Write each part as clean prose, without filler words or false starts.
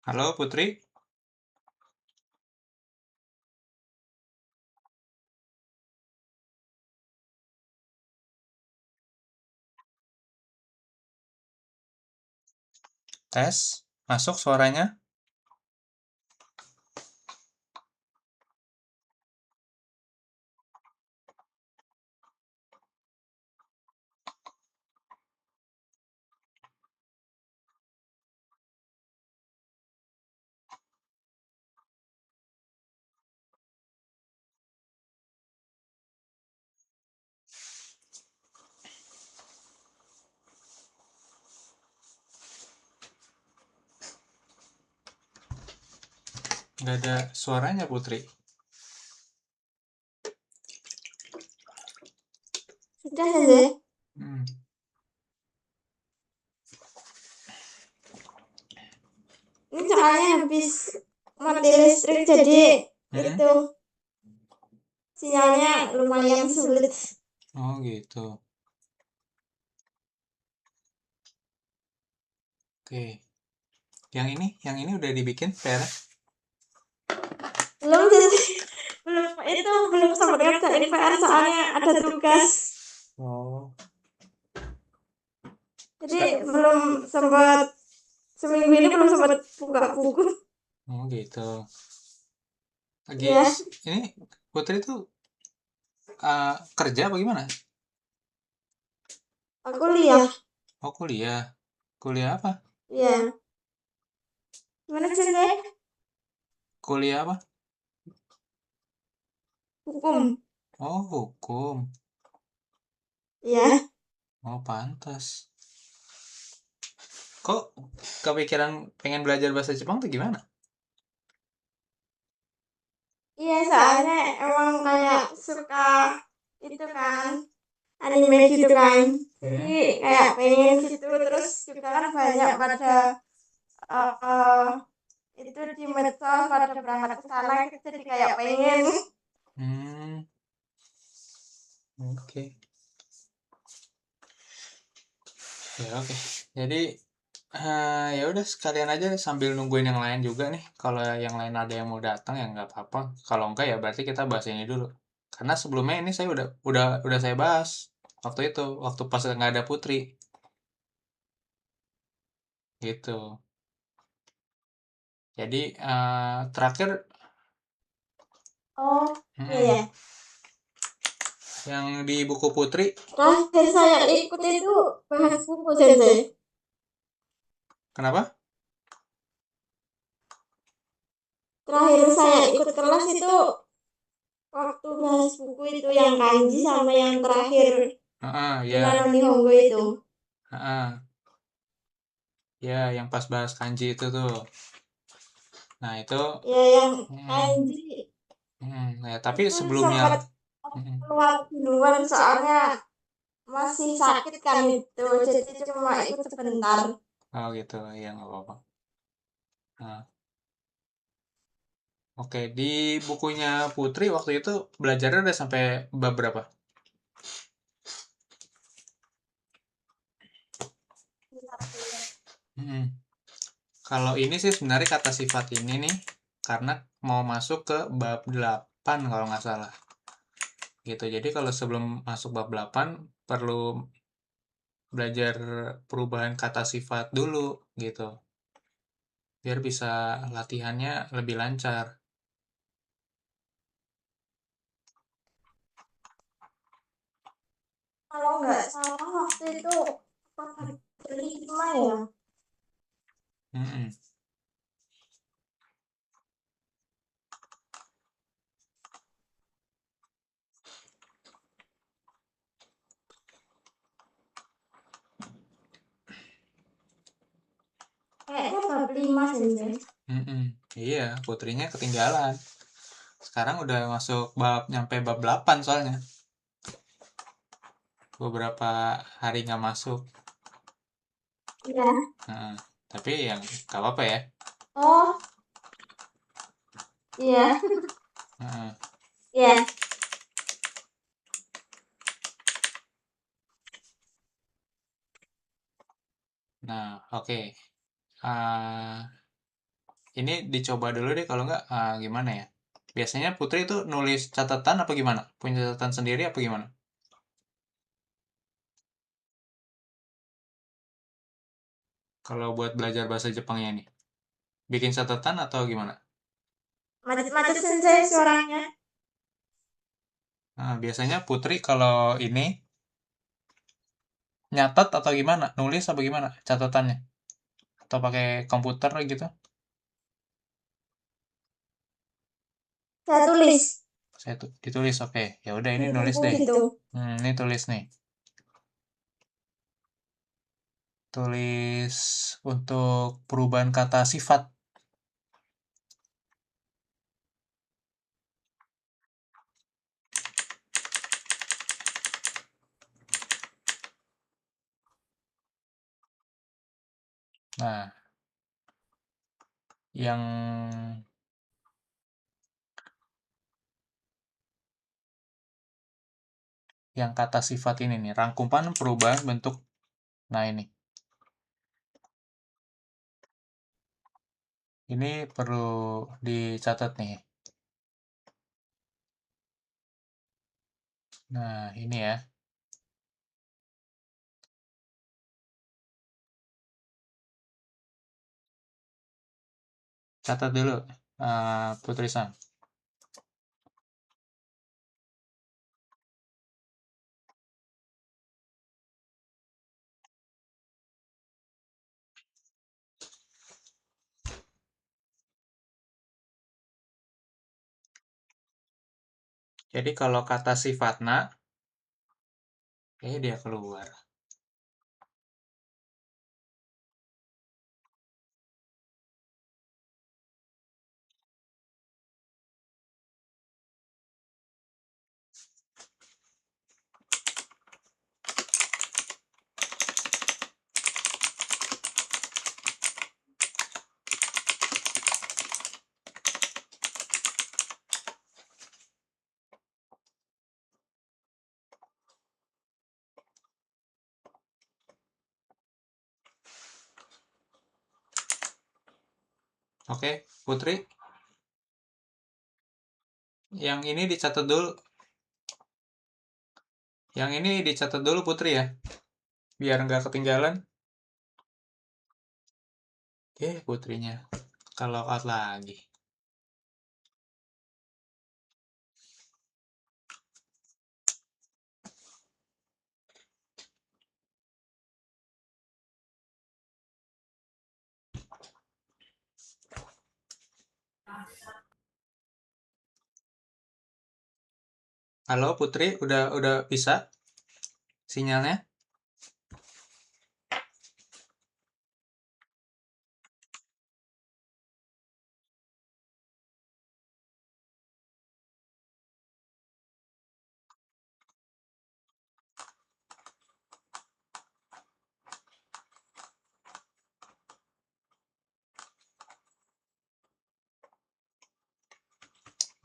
Halo Putri, tes, masuk suaranya? Nggak ada suaranya Putri. Sudah saja. Hmm, Ini soalnya habis mati listrik jadi mm-mm. itu sinyalnya lumayan sulit. Oh gitu. Oke. Yang ini udah dibikin PR? Belum jadi belum sempat ngerjain PR soalnya ada tugas. Oh. Jadi belum sempat seminggu ini belum sempat buka buku. Oh gitu. Lagi Ya, ini Putri tuh kerja apa gimana? aku lihat. Oh kuliah. Kuliah apa? Ya, gimana sih Nek? Kuliah apa? Hukum. Oh hukum. Ya, Oh pantas. Kok kepikiran pengen belajar bahasa Jepang tuh gimana? iya soalnya emang kayak suka itu kan anime gitu kan. Jadi kayak pengen gitu terus juga kan banyak pada eh itu di medsos pada berangkat ke sana jadi kayak pengen. Hmm, oke. Ya oke. Jadi ya udah sekalian aja sambil nungguin yang lain juga nih. Kalau yang lain ada yang mau datang ya nggak apa-apa. Kalau enggak ya berarti kita bahas ini dulu. Karena sebelumnya ini saya udah saya bahas waktu itu, waktu pas nggak ada Putri gitu. Jadi terakhir Oh iya mm, ya, yang di buku Putri terakhir saya ikut itu bahas buku sensei. kenapa? Terakhir saya ikut kelas itu waktu bahas buku itu yang kanji sama yang terakhir Ya, Hina no Nihongo itu. ya yang pas bahas kanji itu tuh. Nah itu, Ya yang mm, kanji ya tapi itu sebelumnya. sempat mm, keluar duluan soalnya masih sakit kan itu jadi cuma ikut sebentar. Oh gitu, ya nggak apa-apa. Nah, oke, di bukunya Putri waktu itu belajarnya udah sampai bab berapa? Hmm. Kalau ini sih sebenarnya kata sifat ini nih, karena mau masuk ke bab 8 kalau nggak salah. Gitu. Jadi kalau sebelum masuk bab 8 perlu belajar perubahan kata sifat dulu gitu. Biar bisa latihannya lebih lancar. Kalau nggak salah waktu itu bab 5 ya. Mm-mm. Kayaknya bab 5 sih. Mm-mm. Iya, Putrinya ketinggalan. Sekarang udah masuk nyampe bab 8 soalnya. Beberapa hari nggak masuk. Iya. Nah, tapi yang nggak apa-apa ya. Oh iya. Nah, Iya. nah, oke. Ah, ini dicoba dulu deh kalau nggak gimana ya. Biasanya Putri itu nulis catatan apa gimana? Punya catatan sendiri apa gimana? Kalau buat belajar bahasa Jepangnya nih, bikin catatan atau gimana? Macet-macet sensei suaranya. Nah, biasanya Putri kalau ini nyatet atau gimana? Nulis apa gimana catatannya? Atau pakai komputer gitu? Saya tulis Saya tuh ditulis, oke. Ya udah ini di nulis buku deh. gitu. Ini tulis nih. Tulis untuk perubahan kata sifat. Nah, yang kata sifat ini nih, rangkuman perubahan bentuk. Nah, ini perlu dicatat nih. Nah, ini ya. Catat dulu, Putri San. Jadi kalau kata sifatna, dia keluar. Oke, Putri, yang ini dicatat dulu. Yang ini dicatat dulu Putri ya, biar nggak ketinggalan. Oke, Putrinya kalau out lagi. Halo Putri, udah bisa sinyalnya?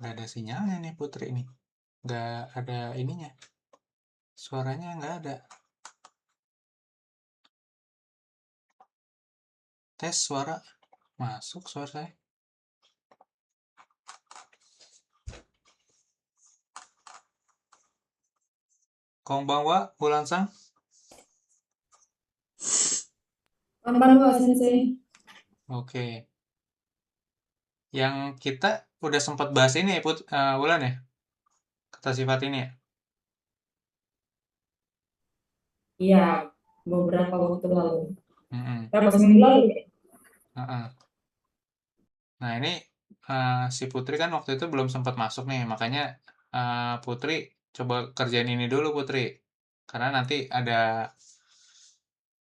Nggak ada sinyalnya nih Putri ini. Nggak ada ininya. Suaranya nggak ada. Tes suara. Masuk suara saya. Konbanwa, Ulan-san. Konbanwa sensei. Oke. Yang kita udah sempat bahas ini ya, Ulan ya? Kata sifat ini ya? Iya, beberapa waktu lalu. Mm-mm. Berapa seminggu lalu ya? Uh-uh. Nah, ini si Putri kan waktu itu belum sempat masuk nih, makanya Putri coba kerjain ini dulu Putri. Karena nanti ada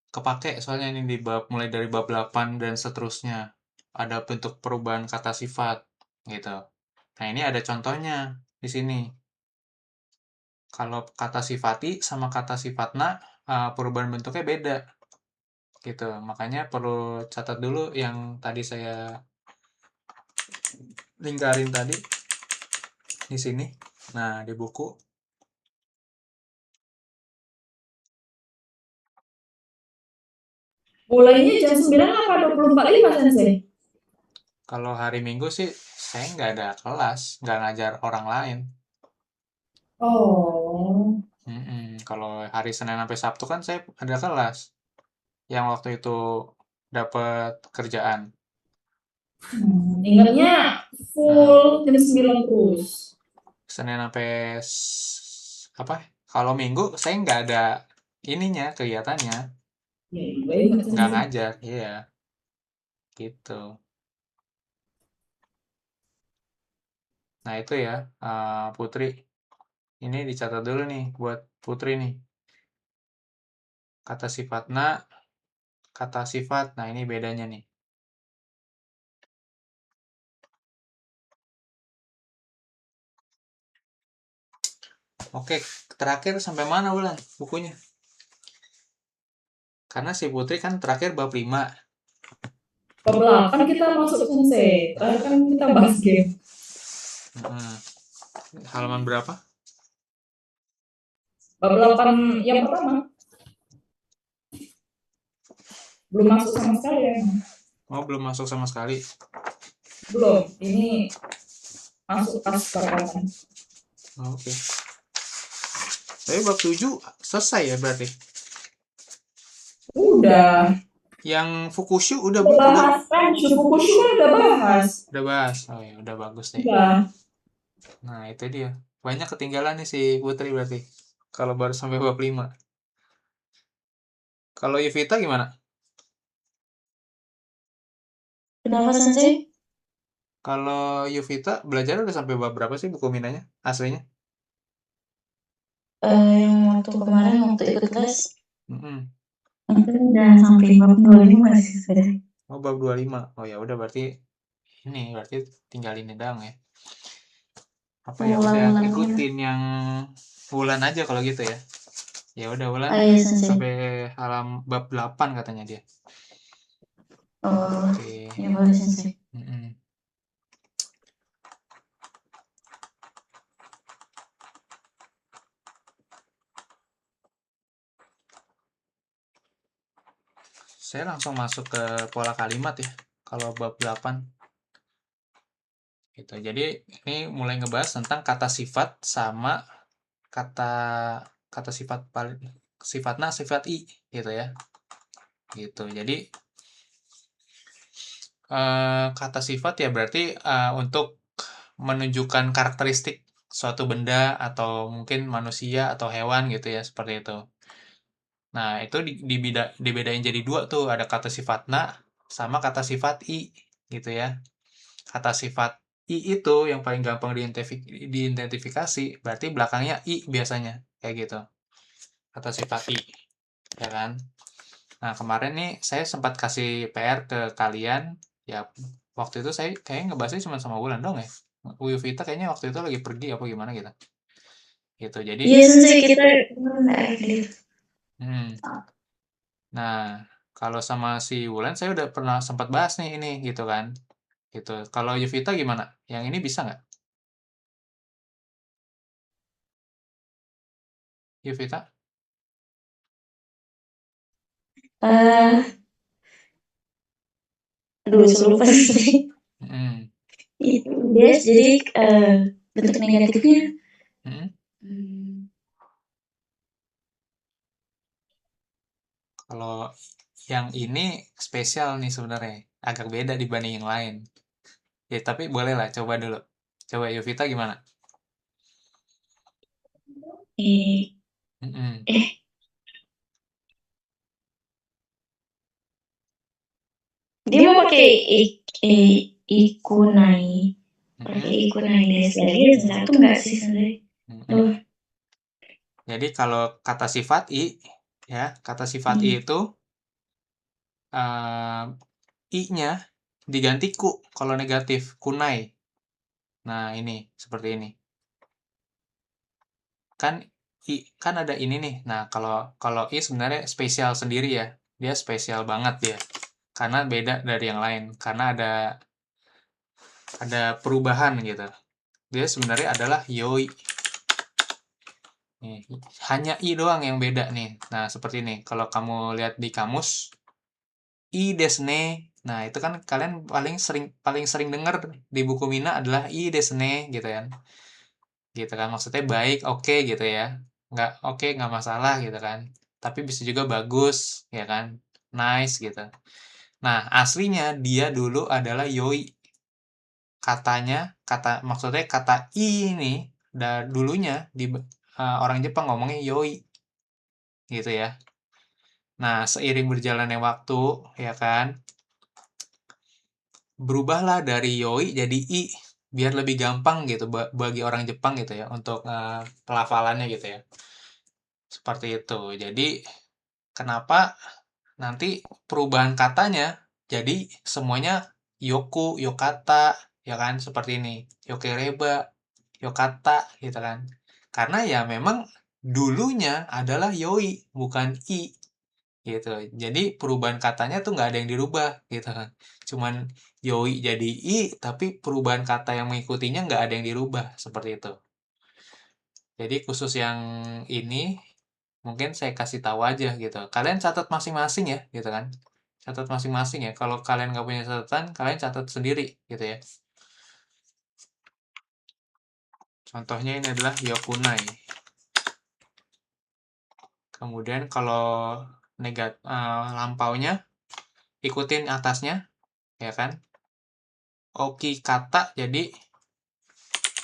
kepake soalnya ini di bab mulai dari bab 8 dan seterusnya. Ada bentuk perubahan kata sifat gitu. Nah, ini ada contohnya di sini. Kalau kata sifati sama kata sifatna perubahan bentuknya beda gitu. Makanya perlu catat dulu yang tadi saya lingkarin tadi di sini. Nah, di buku. Mulainya jam 9 apa 24.5 sensei? Kalau hari Minggu sih saya nggak ada kelas, nggak ngajar orang lain. Oh, Kalau hari Senin sampai Sabtu kan saya ada kelas. Yang waktu itu dapat kerjaan. ingatnya Nah, full jam 9 terus. Senin sampai apa? Kalau Minggu saya nggak ada ininya kegiatannya, Ya, juga ingat nggak sih. ngajar, iya gitu. Nah itu ya, Putri. Ini dicatat dulu nih buat Putri nih. Kata sifatna, kata sifat. Nah ini bedanya nih. Oke, terakhir sampai mana Wulan bukunya? Karena si Putri kan terakhir bab 5. Bab 8 kita masuk sensei. Terakhir kan kita bahas game. Hmm, halaman berapa? Bab 8 yang pertama belum masuk sama sekali ya. Oh, belum masuk sama sekali. Belum. Ini masuk pas bab 8. Oke. Tapi bab 7 selesai ya berarti. Udah. Yang Fukushu udah Udah bahas kan, Fukushu kan udah bahas. udah bahas. Oh ya, udah bagus deh. Udah. Nah, itu dia. Banyak ketinggalan nih si Putri berarti. Kalau baru sampai bab 5. Kalau Yuvita gimana? Kenapa sensei? Kalau Yuvita belajar udah sampai bab berapa sih buku Minanya aslinya? Yang waktu kemarin waktu ikut les Mm-mm. itu udah sampai bab 25 sih sudah. Oh, bab 25. Oh ya udah berarti ini berarti tinggal ini doang ya. Apa ya udah Ulang-ulangnya. ikutin yang Wulan aja kalau gitu ya. Ya udah Wulan Oh iya sensei. sampai bab 8 katanya dia. Oh, Oke. ya boleh sensei. Mm-mm. Saya langsung masuk ke pola kalimat ya. Kalau bab 8 gitu. Jadi ini mulai ngebahas tentang kata sifat sama kata kata sifat paling sifatna sifat i gitu ya. Gitu. Jadi kata sifat ya berarti untuk menunjukkan karakteristik suatu benda atau mungkin manusia atau hewan gitu ya seperti itu. Nah, itu dibedain jadi dua tuh, ada kata sifat na sama kata sifat i gitu ya. Kata sifat i itu yang paling gampang diidentifikasi, berarti belakangnya i biasanya kayak gitu. Kata sifat i, ya kan? Nah, kemarin nih saya sempat kasih PR ke kalian, ya waktu itu saya kayaknya ngebahasnya cuma sama Wulan dong ya. Wiyuvita kayaknya waktu itu lagi pergi apa gimana gitu. Gitu. Jadi Iya sensei kita kemarin aktif. hmm. Nah, kalau sama si Wulan saya udah pernah sempat bahas nih ini gitu kan. Gitu. Kalau Yuvita gimana? Yang ini bisa nggak? Yuvita? Aduh saya lupa sensei. Mm-mm. Itu dia jadi bentuk negatifnya. Mm-mm. Kalau yang ini spesial nih sebenarnya. Agak beda dibanding yang lain. Ya, tapi boleh lah coba dulu. Coba Yuvita gimana? Eh, Mm-mm. dia mau pakai ikunai. Pakai Mm-mm. ikunai des lagi satu enggak sih sensei? Mm-mm. Jadi kalau kata sifat i, ya kata sifat i itu i-nya diganti ku kalau negatif, kunai. Nah, ini seperti ini. Kan kan ada ini nih. Nah, kalau kalau i sebenarnya spesial sendiri ya. Dia spesial banget dia. Karena beda dari yang lain. Karena ada perubahan gitu. Dia sebenarnya adalah yoi. Nih, hanya i doang yang beda nih. Nah, seperti ini. Kalau kamu lihat di kamus, i desu ne Nah, itu kan kalian paling sering dengar di buku Mina adalah i desu ne gitu kan. Gitu kan. Maksudnya baik, oke gitu ya. Nggak oke, nggak masalah gitu kan. Tapi bisa juga bagus, ya kan. Nice gitu. Nah, aslinya dia dulu adalah yoi. Maksudnya kata i ini dulunya di orang Jepang ngomongnya yoi gitu ya. Nah, seiring berjalannya waktu, ya kan, berubahlah dari yoi jadi i biar lebih gampang gitu bagi orang Jepang gitu ya untuk pelafalannya gitu ya. Seperti itu. Jadi kenapa nanti perubahan katanya jadi semuanya yoku, yokata, ya kan seperti ini. Yokereba, yokata gitu kan. Karena ya memang dulunya adalah yoi bukan i gitu. Jadi perubahan katanya tuh nggak ada yang dirubah gitu kan. Cuman yoi jadi i, tapi perubahan kata yang mengikutinya nggak ada yang dirubah seperti itu. Jadi khusus yang ini mungkin saya kasih tahu aja gitu. Kalian catat masing-masing ya gitu kan. Catat masing-masing ya. Kalau kalian nggak punya catatan, kalian catat sendiri gitu ya. Contohnya ini adalah yokunai. Kemudian kalau lampaunya ikutin atasnya ya kan. Oki kata jadi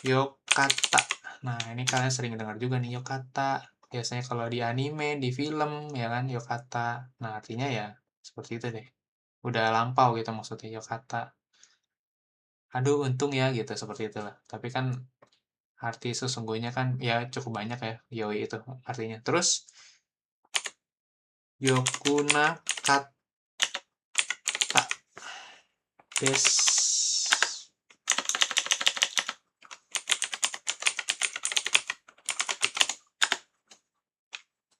yokata. Nah, ini kalian sering dengar juga nih yokata. Biasanya kalau di anime, di film ya kan yokata. Nah, artinya ya seperti itu deh. Udah lampau gitu maksudnya yokata. Aduh, untung ya gitu seperti itulah. Tapi kan arti sesungguhnya kan ya cukup banyak ya yoi itu artinya. Terus yokuna kata des.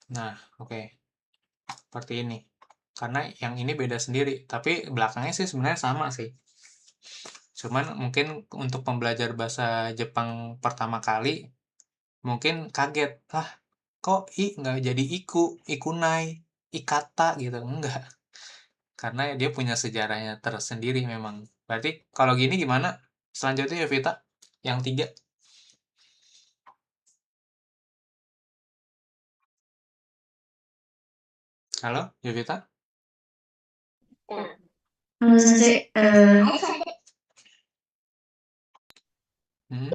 Nah, oke. Seperti ini. Karena yang ini beda sendiri, tapi belakangnya sih sebenarnya sama sih. Cuman mungkin untuk pembelajar bahasa Jepang pertama kali mungkin kaget, lah kok i nggak jadi iku, ikunai, ikata gitu, enggak. Karena dia punya sejarahnya tersendiri memang. Berarti kalau gini gimana? Selanjutnya ya Vita, yang 3. Halo, Yovita? Halo Sensei, Hmm?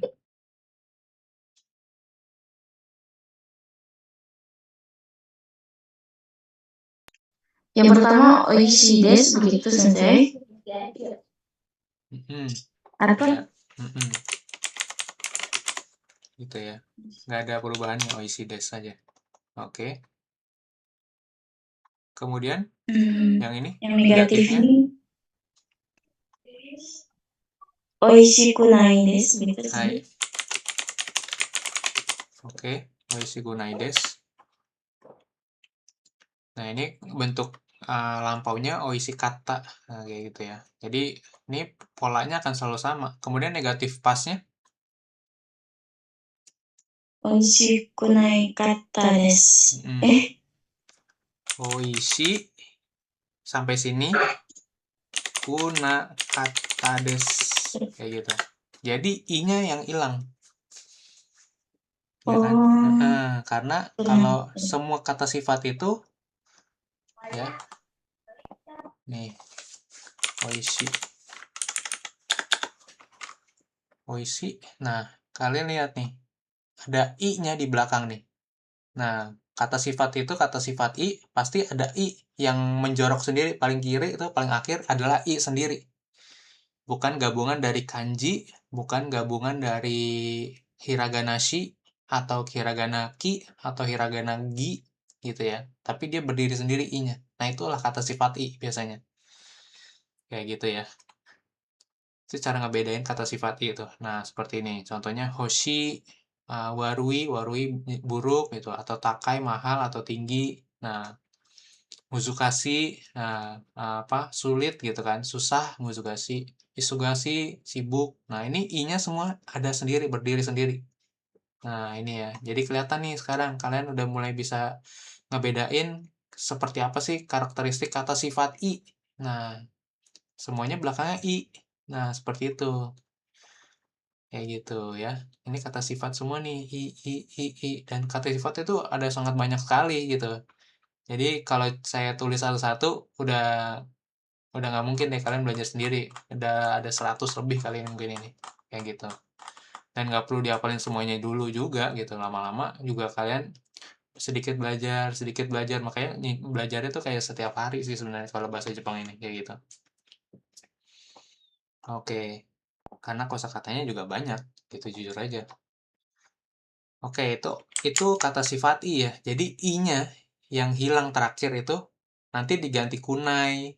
yang pertama oishi desu begitu Sensei. Hmm. Atau Ya. Hmm. Gitu ya. Nggak ada perubahannya, oishi desu saja. Oke. Kemudian yang ini yang negatif negatifnya. ini oishikunai desu begitu Hai. Sensei. Oke, oishikunai desu. Nah, ini bentuk lampaunya oishi kata. Nah, kayak gitu ya. Jadi, ini polanya akan selalu sama. Kemudian negatif pasnya. Oishikunai kata desu. Oishi sampai sini kuna kata desu. Kayak gitu. Jadi, i-nya yang hilang. Ya kan? Karena kalau semua kata sifat itu ya. Nih. Oishi. Oishi. Nah, kalian lihat nih. Ada i-nya di belakang nih. Nah, kata sifat i pasti ada i yang menjorok sendiri paling kiri itu paling akhir adalah i sendiri. Bukan gabungan dari kanji, bukan gabungan dari hiragana shi atau hiragana ki atau hiragana gi gitu ya. Tapi dia berdiri sendiri i-nya. Nah, itulah kata sifat i biasanya. Kayak gitu ya. Itu cara ngebedain kata sifat i itu. Nah, seperti ini. Contohnya hoshi, warui buruk gitu atau takai mahal atau tinggi. Nah, muzukashi, nah, sulit gitu kan, susah muzukashi. Isugashi, sibuk. Nah, ini i-nya semua ada sendiri, berdiri sendiri. Nah, ini ya. Jadi kelihatan nih sekarang kalian udah mulai bisa ngebedain seperti apa sih karakteristik kata sifat i. Nah, semuanya belakangnya i. Nah, seperti itu. Kayak gitu ya. Ini kata sifat semua nih, i. Dan kata sifat itu ada sangat banyak sekali gitu. Jadi kalau saya tulis satu-satu, udah nggak mungkin deh kalian belajar sendiri. Udah ada 100 lebih kali mungkin ini. Kayak gitu. Dan nggak perlu dihafalin semuanya dulu juga gitu. Lama-lama juga kalian sedikit belajar. Makanya belajarnya tuh kayak setiap hari sih sebenarnya kalau bahasa Jepang ini. Kayak gitu. Oke. Karena kosakatanya juga banyak. Gitu jujur aja. Oke, itu kata sifat i ya. Jadi i-nya yang hilang terakhir itu nanti diganti kunai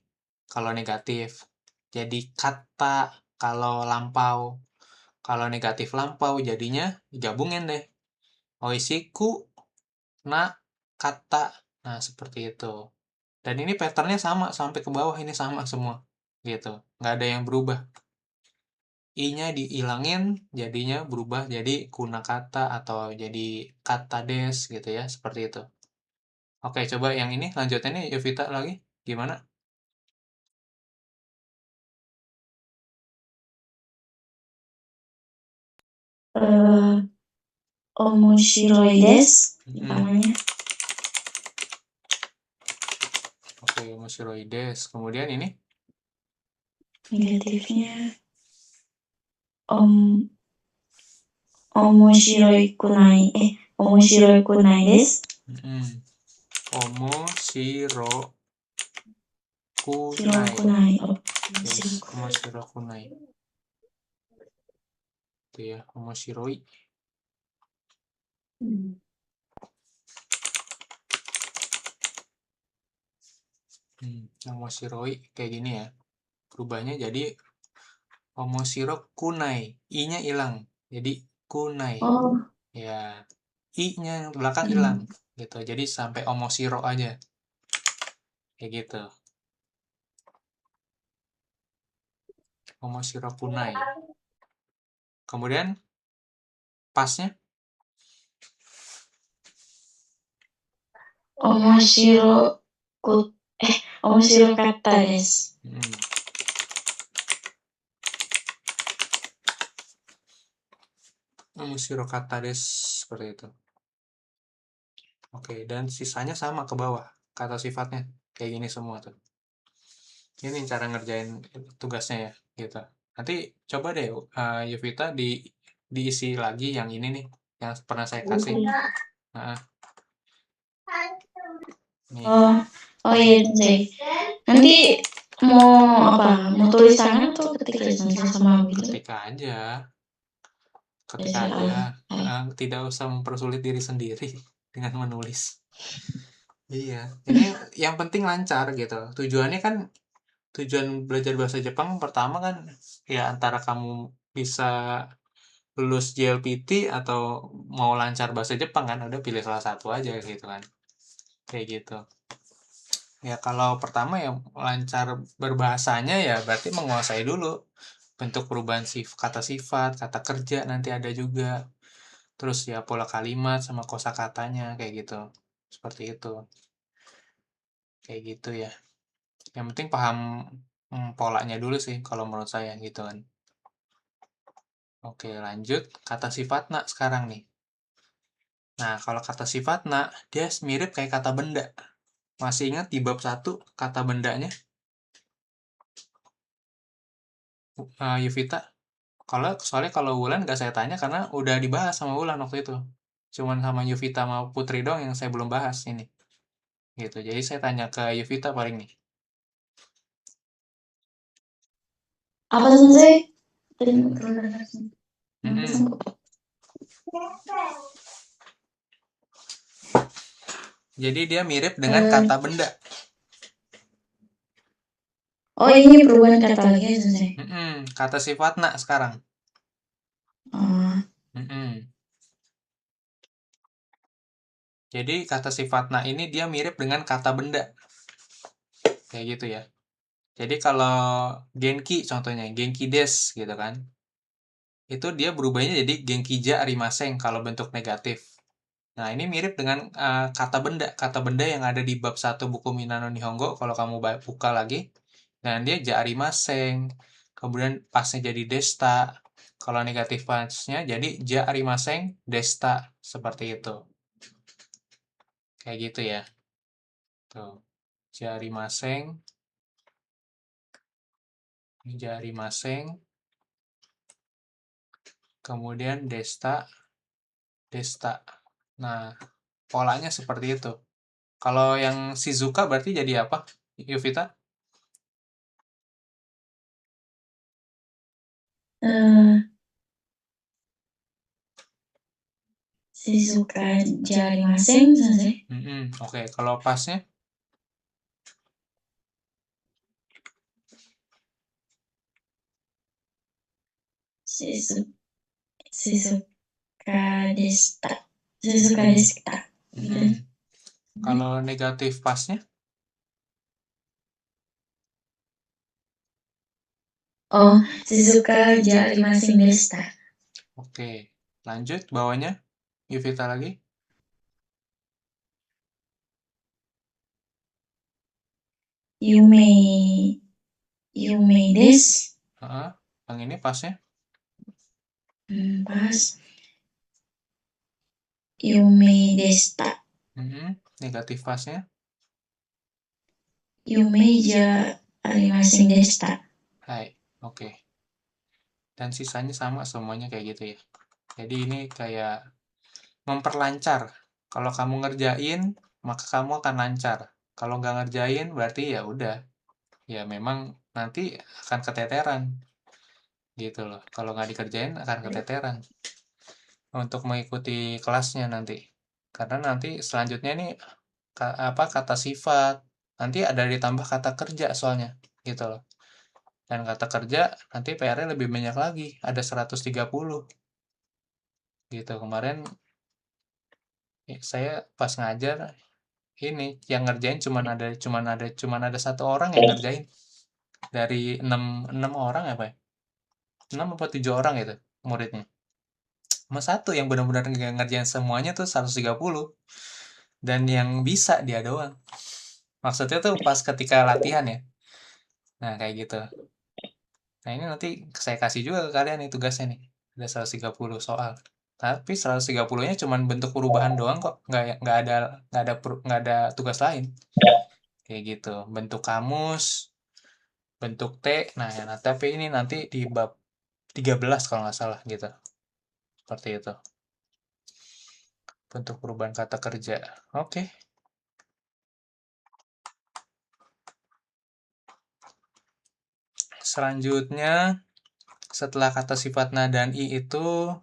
kalau negatif. Jadi kata kalau lampau. Kalau negatif lampau jadinya digabungin deh. Oishiku na kata. Nah, seperti itu. Dan ini patternnya sama sampai ke bawah ini sama semua. Gitu. Nggak ada yang berubah. I-nya dihilangin, jadinya berubah jadi kuna kata atau jadi kata des gitu ya, seperti itu. Oke, coba yang ini lanjutannya nih Yovita lagi. Gimana? Omoshiroi desu. Namanya. Oke, Mushiroides. Kemudian ini Negatifnya. Omoshiroi kunai. Omoshiroi kunai desu. Omoshiro Shiro kunai. kunai. Yes, omoshiro kunai. Itu ya, omoshiroi. Omoshiroi kayak gini ya. Berubahnya jadi omoshiro kunai. I-nya hilang. Jadi kunai. Oh. Ya, i-nya belakang hilang gitu. Jadi sampai omoshiro aja. Kayak gitu. Omoshiro kunai. Kemudian pasnya Omoshiro kata desu. Omoshiro kata desu seperti itu. Oke, dan sisanya sama ke bawah. Kata sifatnya kayak gini semua tuh. Ini cara ngerjain tugasnya ya, gitu. Nanti coba deh Yovita diisi lagi yang ini nih, yang pernah saya kasih. Nah, nih. Oh iya sih. Nanti mau apa? Mau tulis tangan atau ketik aja sama gitu? Ketika aja. Tidak usah mempersulit diri sendiri dengan menulis. Iya, ini yang penting lancar gitu. Tujuan belajar bahasa Jepang pertama kan ya antara kamu bisa lulus JLPT atau mau lancar bahasa Jepang kan, udah pilih salah satu aja gitu kan. Kayak gitu. Ya kalau pertama ya lancar berbahasanya ya berarti menguasai dulu bentuk perubahan kata sifat, kata kerja nanti ada juga. Terus ya pola kalimat sama kosakatanya kayak gitu. Seperti itu. Kayak gitu ya. Yang penting paham polanya dulu sih kalau menurut saya gitu kan. Oke, lanjut kata sifatna sekarang nih. Nah, kalau kata sifatna dia mirip kayak kata benda. Masih ingat di bab 1 kata bendanya? Yuvita? Soalnya kalau Wulan nggak saya tanya karena udah dibahas sama Wulan waktu itu. Cuman sama Yuvita sama Putri dong yang saya belum bahas ini. Gitu. Jadi saya tanya ke Yuvita paling nih. Apa sensei? Jadi dia mirip dengan kata benda. Oh ini perubahan kata lagi ya sensei? Kata sifatna sekarang. Jadi kata sifatna ini dia mirip dengan kata benda. Kayak gitu ya. Jadi kalau genki contohnya, genki des gitu kan. Itu dia berubahnya jadi genkija arimaseng kalau bentuk negatif. Nah, ini mirip dengan kata benda yang ada di bab 1 buku Minano Nihongo kalau kamu buka lagi. dan dia jaarimaseng. Kemudian pasnya jadi desta. Kalau negatif pasnya jadi jaarimaseng desta, seperti itu. Kayak gitu ya. Tuh. Jaarimaseng, jaarimaseng, kemudian desta, desta. Nah, polanya seperti itu. Kalau yang Shizuka berarti jadi apa, Yuvita? Shizuka jaarimaseng, sensei. Oke. Kalau pasnya? Shizuka desta. Shizuka desta. Kalau negatif pasnya? Oh, Shizuka jaarimaseng desta. Oke. Lanjut bawahnya, Yuvita lagi. Yumei desu. Yang ini pasnya? Pas. Yumei desta. Negatif pasnya? Yumei jaarimaseng desta. Hai, oke. Dan sisanya sama semuanya kayak gitu ya. Jadi ini kayak memperlancar. Kalau kamu ngerjain, maka kamu akan lancar. Kalau nggak ngerjain, berarti ya udah. Ya memang nanti akan keteteran. Gitu loh. Kalau nggak dikerjain, akan keteteran. Untuk mengikuti kelasnya nanti. Karena nanti selanjutnya nih, kata sifat. Nanti ada ditambah kata kerja soalnya. Gitu loh. Dan kata kerja nanti PR-nya lebih banyak lagi, ada 130. Gitu. Kemarin saya pas ngajar ini yang ngerjain cuman ada 1 orang yang ngerjain dari 6 orang apa ya? 6 apa 7 orang itu muridnya. Cuma 1 yang benar-benar ngerjain semuanya tuh 130. Dan yang bisa dia doang. Maksudnya tuh pas ketika latihan ya. Nah, kayak gitu. Nah, ini nanti saya kasih juga ke kalian nih tugasnya nih. Ada 130 soal. Tapi 130-nya cuman bentuk perubahan doang kok. Nggak ada tugas lain. Kayak gitu. Bentuk kamus, bentuk T. Nah, tapi ini nanti di bab 13 kalau nggak salah gitu. Seperti itu. Bentuk perubahan kata kerja. Oke. Selanjutnya, setelah kata sifat na dan i itu,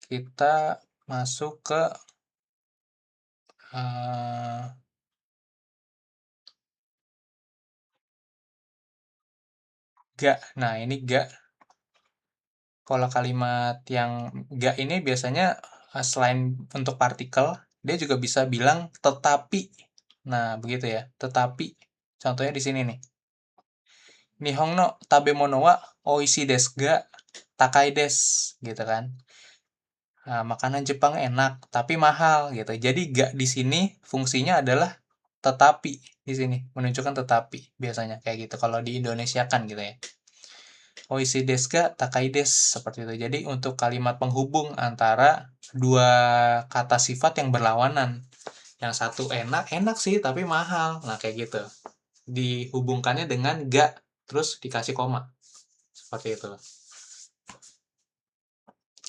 kita masuk ke ga. Nah, ini ga. Pola kalimat yang ga ini biasanya selain untuk partikel, dia juga bisa bilang tetapi. Nah, begitu ya. Tetapi. Contohnya di sini nih. Nihon no tabemono wa oishii desu ga takai desu. Gitu kan. Nah, makanan Jepang enak, tapi mahal gitu. Jadi ga di sini fungsinya adalah tetapi di sini, menunjukkan tetapi biasanya kayak gitu kalau di Indonesia kan gitu ya. Oishii desu ga takai desu, seperti itu. Jadi untuk kalimat penghubung antara dua kata sifat yang berlawanan. Yang satu enak sih tapi mahal. Nah, kayak gitu. Dihubungkannya dengan ga terus dikasih koma. Seperti itu.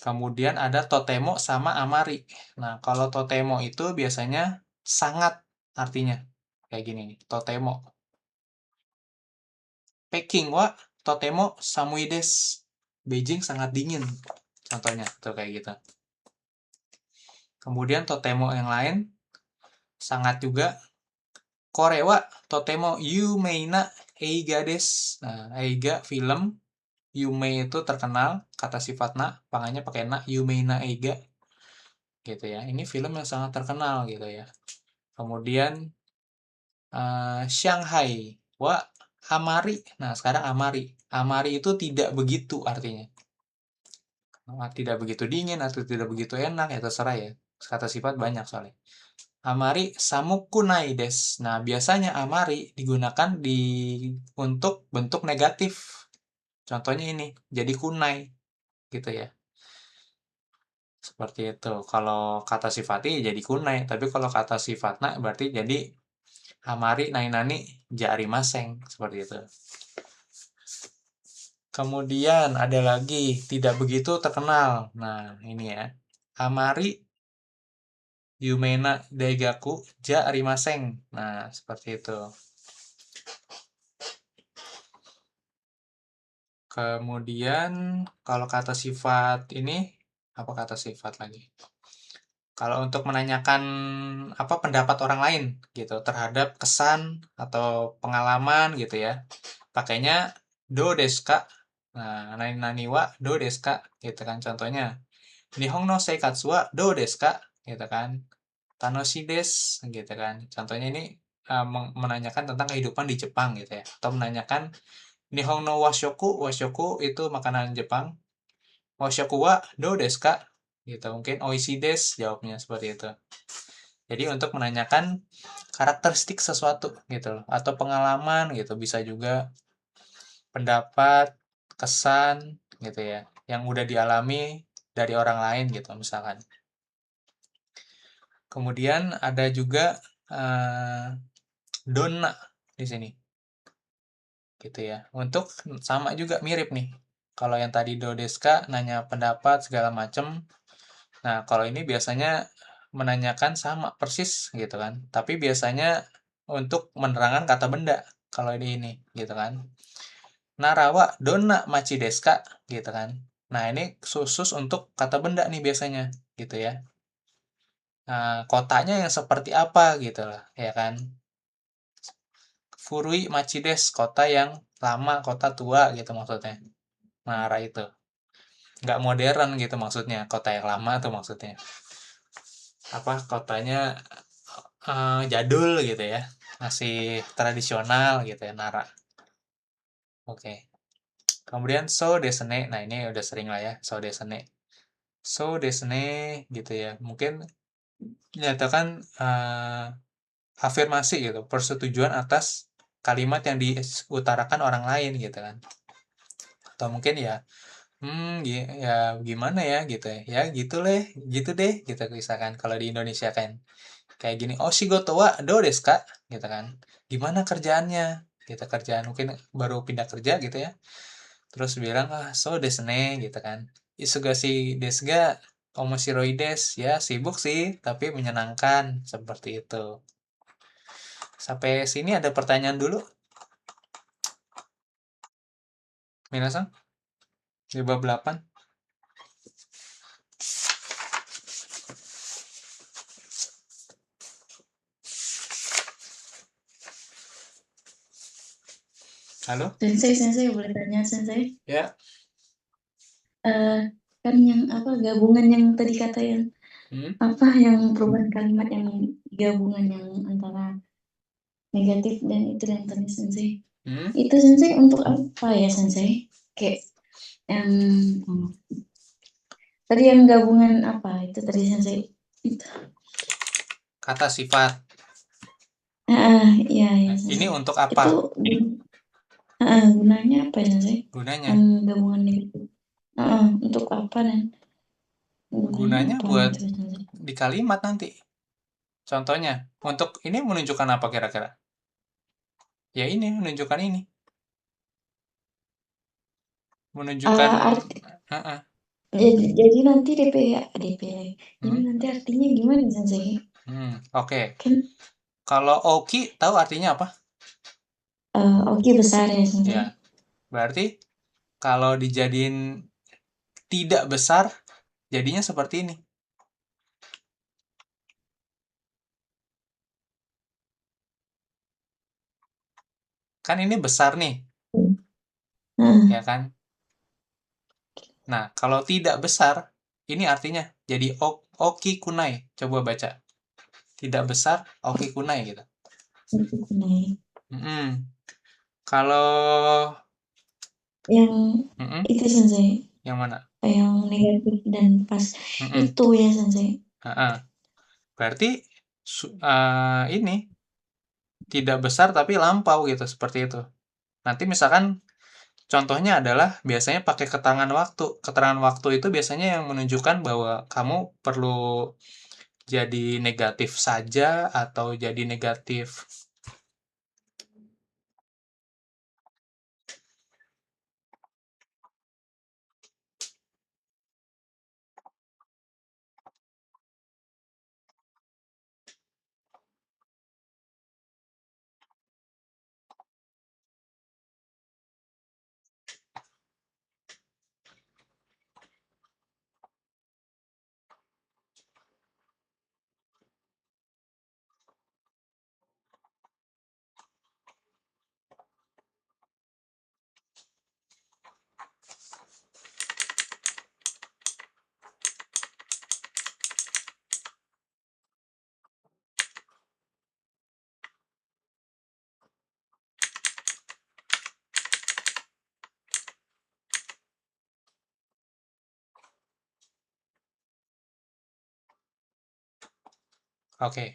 Kemudian ada totemo sama amari. Nah, kalau totemo itu biasanya sangat artinya. Kayak gini nih, totemo. Peking wa totemo samui desu. Beijing sangat dingin. Contohnya, tuh kayak gitu. Kemudian totemo yang lain, sangat juga. Kore wa totemo yumei na eiga desu. Nah, eiga film. Yumei itu terkenal, kata sifat na, pangannya pakai na, yumei na eiga. Gitu ya. Ini film yang sangat terkenal gitu ya. Kemudian Shanghai wa amari. Nah, sekarang amari. Amari itu tidak begitu artinya. Tidak begitu dingin atau tidak begitu enak, ya terserah ya. Kata sifat banyak soalnya. Amari samukunai des. Nah, biasanya amari digunakan untuk bentuk negatif. Contohnya ini, jadi kunai gitu ya. Seperti itu. Kalau kata sifati jadi kunai, tapi kalau kata sifatna berarti jadi amari nainani jarimaseng seperti itu. Kemudian ada lagi tidak begitu terkenal. Nah, ini ya. Amari Yumena Daigaku ja arimaseng. Nah, seperti itu. Kemudian kalau kata sifat ini apa kata sifat lagi? Kalau untuk menanyakan apa pendapat orang lain gitu terhadap kesan atau pengalaman gitu ya. Pakainya do desu ka? Nah, nani wa do desu ka? Gitu kan contohnya. Nihon no seikatsu wa do desu ka? Gitu kan. Tanoshi desu gitu kan. Contohnya ini menanyakan tentang kehidupan di Jepang gitu ya. Atau menanyakan Nihon no washoku itu makanan Jepang. Washoku wa do desu ka? Gitu. Mungkin oishi desu jawabnya seperti itu. Jadi untuk menanyakan karakteristik sesuatu gitu loh atau pengalaman gitu bisa juga pendapat, kesan gitu ya yang udah dialami dari orang lain gitu misalkan. Kemudian ada juga donna di sini. Gitu ya. Untuk sama juga mirip nih. Kalau yang tadi do desu ka nanya pendapat segala macam. Nah, kalau ini biasanya menanyakan sama persis gitu kan. Tapi biasanya untuk menerangkan kata benda kalau ini gitu kan. Narawa donna machi desu ka gitu kan. Nah, ini khusus untuk kata benda nih biasanya gitu ya. Nah, kotanya yang seperti apa gitu lah, ya kan. Furui machi desu, kota yang lama, kota tua gitu maksudnya. Nara itu. Nggak modern gitu maksudnya, kota yang lama tuh maksudnya. Apa kotanya jadul gitu ya. Masih tradisional gitu ya, Nara. Oke. Kemudian so desene. Nah, ini udah sering lah ya, so desene. So desene gitu ya. Mungkin menyatakan afirmasi gitu, persetujuan atas kalimat yang diutarakan orang lain gitu kan. Atau mungkin ya ya gimana ya gitu ya. Ya gitu deh gitu misalkan kalau di Indonesia kan. Kayak gini, "Oh, shigoto wa do desu ka?" gitu kan. Gimana kerjaannya? Gitu kerjaan mungkin baru pindah kerja gitu ya. Terus bilang, "Ah, so desu ne," gitu kan. "Isugashi desu ga omoshiroi desu." Ya, sibuk sih, tapi menyenangkan seperti itu. Sampai sini ada pertanyaan dulu. Minasan? Di bab 8. Halo? Sensei, boleh tanya Sensei? Ya. Kan yang apa gabungan yang tadi kata yang apa yang perubahan kalimat yang gabungan yang antara negatif dan itu yang tadi Sensei. Itu Sensei untuk apa ya Sensei? Kayak yang tadi yang gabungan apa itu tadi Sensei? Itu. Kata sifat. Iya Sensei. Ini untuk apa? Itu gunanya apa ya Sensei? Gunanya? Yang gabungan negatif. Untuk apa dan Gunanya apa buat itu, Sensei? di kalimat nanti. Contohnya, untuk ini menunjukkan apa kira-kira? Ya ini, menunjukkan ini. Menunjukkan jadi nanti DP lagi. Jadi nanti artinya gimana Sensei? Oke. Kan Kalau oki tahu artinya apa? oki besar ya Sensei. Ya. Berarti kalau dijadiin tidak besar, jadinya seperti ini. Kan ini besar nih. Ya kan? Nah, kalau tidak besar, ini artinya jadi oki kunai. Coba baca. Tidak besar, oki kunai gitu. Oki kunai. Kalau yang itu Sensei. Yang mana? Yang negatif dan pas itu ya Sensei. Berarti ini tidak besar tapi lampau gitu, seperti itu. Nanti misalkan contohnya adalah biasanya pakai keterangan waktu. Keterangan waktu itu biasanya yang menunjukkan bahwa kamu perlu jadi negatif saja atau jadi negatif. Oke.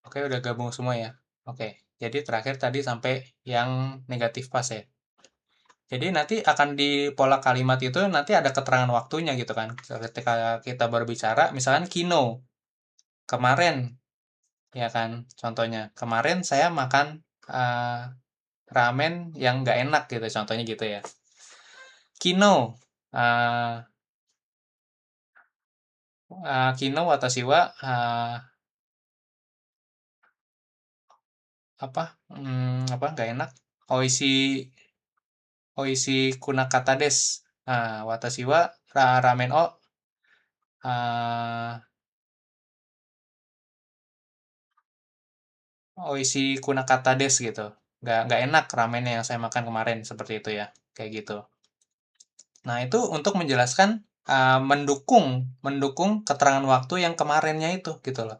Oke, udah gabung semua ya. Oke, jadi terakhir tadi sampai yang negatif pas ya. Jadi nanti akan di pola kalimat itu nanti ada keterangan waktunya gitu kan. Ketika kita berbicara, misalkan kino, kemarin, ya kan. Contohnya, kemarin saya makan ramen yang nggak enak gitu, contohnya gitu ya. Kino, uh, kino watashi wa apa nggak enak. Oishi oishi kunakata desu. Watashi wa ramen o oishi kunakata desu gitu. Nggak enak ramennya yang saya makan kemarin, seperti itu ya. Kayak gitu. Nah, itu untuk menjelaskan mendukung keterangan waktu yang kemarinnya itu gitu loh.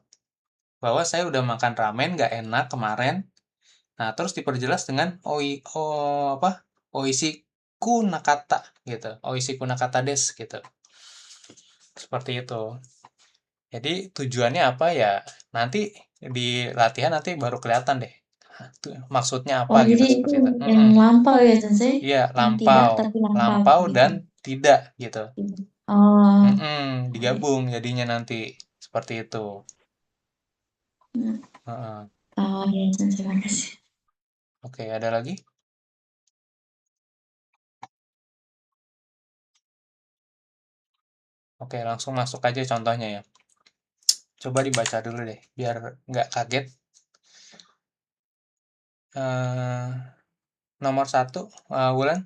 Bahwa saya udah makan ramen nggak enak kemarin. Nah, terus diperjelas dengan oishi kunakata gitu. Oishi kunakata desu gitu. Seperti itu. Jadi tujuannya apa ya? Nanti di latihan nanti baru kelihatan deh. Maksudnya apa Oh, gitu, jadi itu seperti itu. yang lampau ya, Sensei? Iya, Yang tidak lampau. tapi lampau Lampau gitu. dan tidak gitu. Oh, Digabung jadinya nanti. Seperti itu. hmm. Heeh. Oh ya, Sensei, makasih. Oke, ada lagi? Oke, langsung masuk aja contohnya ya. Coba dibaca dulu deh, biar nggak kaget. Nomor 1, Wulan.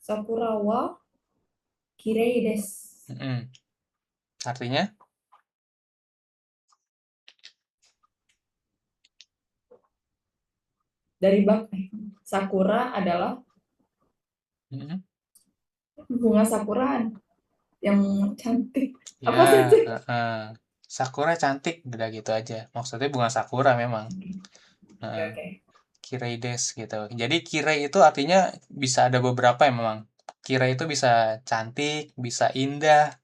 Sakura wa kirei desu. Artinya? Dari sakura adalah bunga sakura yang cantik. Apa Ya, sih? sakura cantik, udah gitu aja. Maksudnya bunga sakura memang. Oke. Kirei desu gitu. Jadi kirei itu artinya bisa ada beberapa ya memang. Kirei itu bisa cantik, bisa indah,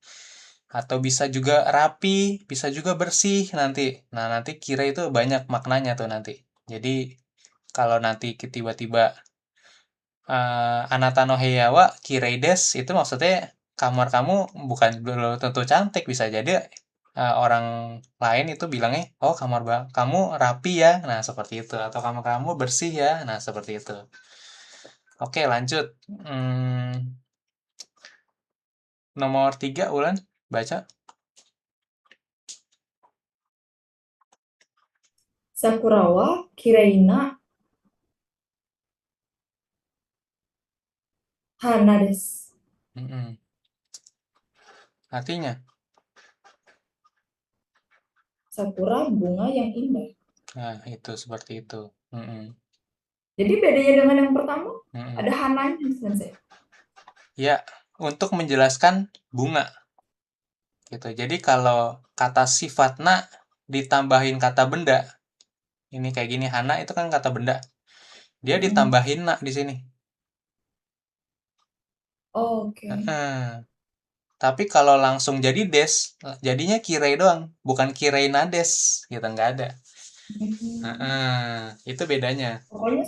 atau bisa juga rapi, bisa juga bersih nanti. Nah, nanti kirei itu banyak maknanya tuh nanti. Jadi kalau nanti tiba-tiba anata no heya wa kirei desu, itu maksudnya kamar kamu bukan belum tentu cantik, bisa jadi orang lain itu bilangnya, oh kamar kamu rapi ya, nah seperti itu, atau kamar kamu bersih ya, nah seperti itu. Oke, lanjut. Nomor 3, Ulan, baca. Sakura wa kirei na hana desu. Artinya? Sakura bunga yang indah. Nah, itu seperti itu. Jadi bedanya dengan yang pertama, ada hananya, Sensei. Ya, untuk menjelaskan bunga. Gitu. Jadi kalau kata sifatna ditambahin kata benda, ini kayak gini, hana itu kan kata benda. Dia ditambahin na di sini. Oke. Tapi kalau langsung jadi des, jadinya kirei doang, bukan kirei nades, gitu nggak ada. Itu bedanya. Pokoknya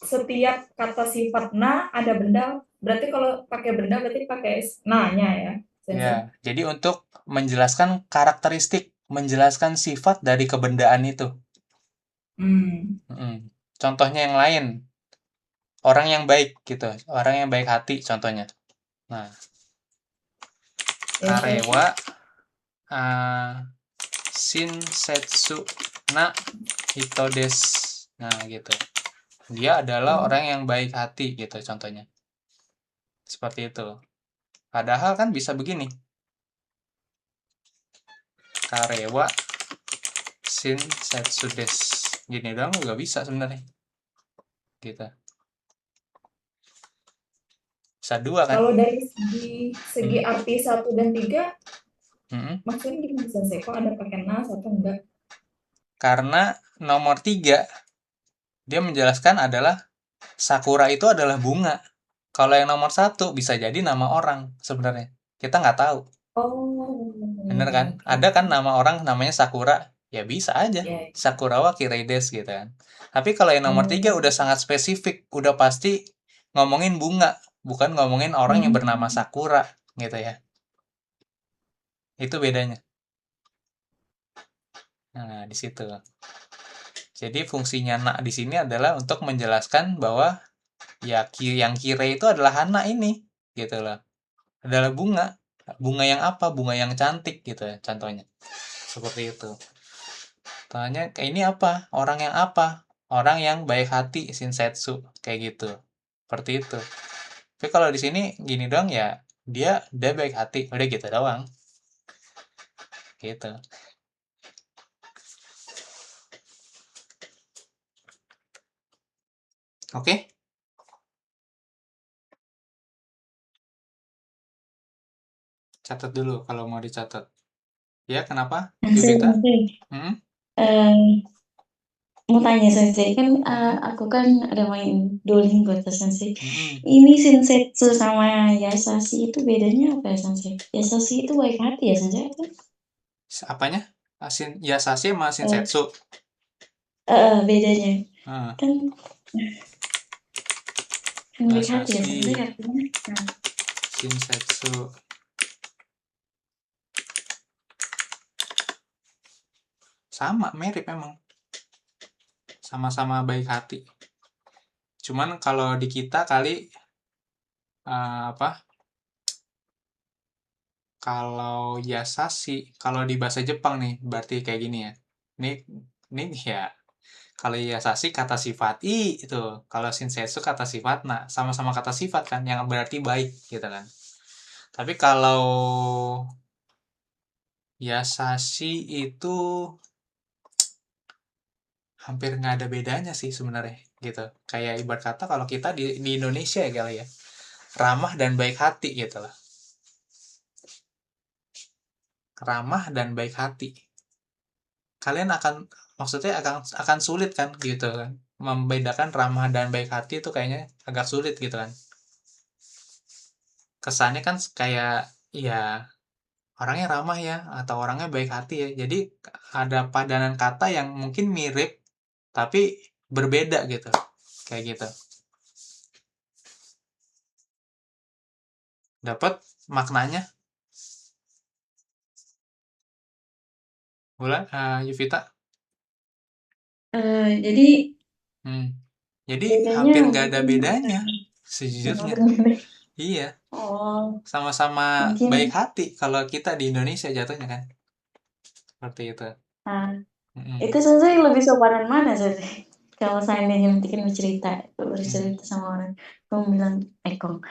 setiap kata sifat na ada benda, berarti kalau pakai benda berarti pakai na-nya ya, Sensei? Ya, jadi untuk menjelaskan karakteristik, menjelaskan sifat dari kebendaan itu. Contohnya yang lain, orang yang baik gitu, orang yang baik hati contohnya. Nah, karewa shinsetsu na hito desu. Nah, gitu. Dia adalah orang yang baik hati gitu contohnya. Seperti itu. Padahal kan bisa begini. Karewa shinsetsu desu. Gini doang juga bisa sebenarnya. Gitu. Bisa dua kan? Kalau dari segi arti 1 dan 3, maksudnya gimana Sensei? Kok ada pakai na, satu enggak? Karena nomor 3, dia menjelaskan adalah sakura itu adalah bunga. Kalau yang nomor 1 bisa jadi nama orang sebenarnya. Kita nggak tahu. Oh. Bener kan? Ada kan nama orang namanya Sakura. Ya bisa aja. Yeah. Sakura wa kirei desu gitu kan. Tapi kalau yang nomor 3 udah sangat spesifik. Udah pasti ngomongin bunga. Bukan ngomongin orang yang bernama Sakura. Gitu ya. Itu bedanya. Nah, di situ. Jadi fungsinya na di sini adalah untuk menjelaskan bahwa ya yang kirei itu adalah hana ini. Gitu loh. Adalah bunga. Bunga yang apa? Bunga yang cantik gitu ya contohnya. Seperti itu. Tanya kayak ini apa? Orang yang apa? Orang yang baik hati, shinsetsu, kayak gitu. Seperti itu. Tapi kalau di sini gini doang ya, dia baik hati, udah gitu doang. Gitu. Oke? Catat dulu kalau mau dicatat. Ya, kenapa? Yuvita? Mau tanya Sensei, kan aku kan ada main Duolingo tuh Sensei. Ini Shinsetsu sama Yasashi itu bedanya apa ya Sensei? Yasashi itu baik hati ya Sensei? Apanya? Yasashi sama Shinsetsu? Bedanya. Kan baik hati ya Yasashi, Sensei artinya. Shinsetsu. Sama, mirip memang. Sama-sama baik hati. Cuman kalau di kita kali kalau Yasashi, kalau di bahasa Jepang nih berarti kayak gini ya. Ini ya kalau Yasashi kata sifat i itu, kalau Shinsetsu kata sifat na, sama-sama kata sifat kan yang berarti baik gitu kan. Tapi kalau Yasashi itu hampir nggak ada bedanya sih sebenarnya gitu. Kayak ibarat kata kalau kita di Indonesia ya kali ya, ramah dan baik hati gitu lah. Ramah dan baik hati. Kalian maksudnya akan sulit kan gitu kan. Membedakan ramah dan baik hati itu kayaknya agak sulit gitu kan. Kesannya kan kayak ya orangnya ramah ya atau orangnya baik hati ya. Jadi ada padanan kata yang mungkin mirip tapi berbeda gitu. Kayak gitu. Dapat maknanya? Bulan, Yuvita? Jadi hampir nggak ada bedanya sejujurnya. Iya. Sama-sama baik hati kalau kita di Indonesia jatuhnya kan. Seperti itu. Itu Sensei lebih sopanan mana Sensei? Kalau seandainya nanti kan bercerita sama orang, kamu bilang Kong,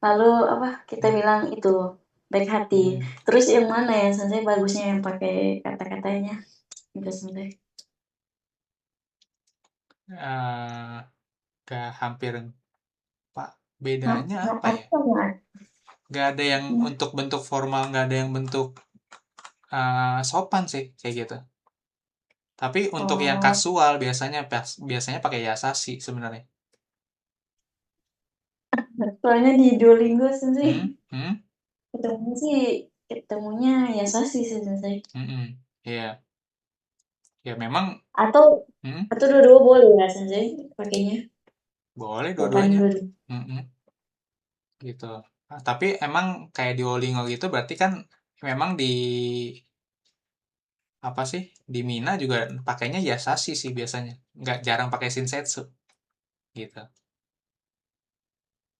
lalu apa kita bilang itu baik hati. Terus yang mana ya Sensei bagusnya yang pakai kata-katanya? Gitu Sensei. Hampir Pak, bedanya apa ya? Gak ada yang untuk bentuk formal, gak ada yang bentuk sopan sih kayak gitu. Tapi untuk yang kasual biasanya pakai Yasashi sebenarnya. Soalnya di Duolingo sensei Hmm? ketemunya Yasasi sih sensei. Iya. Ya memang Atau hmm, dua-dua boleh ya sensei pakainya. boleh Kapan dua-duanya. dulu? Gitu. Tapi emang kayak Duolingo gitu berarti kan memang di apa sih di Mina juga pakainya Yasashi sih biasanya. Nggak jarang pakai Shinsetsu gitu.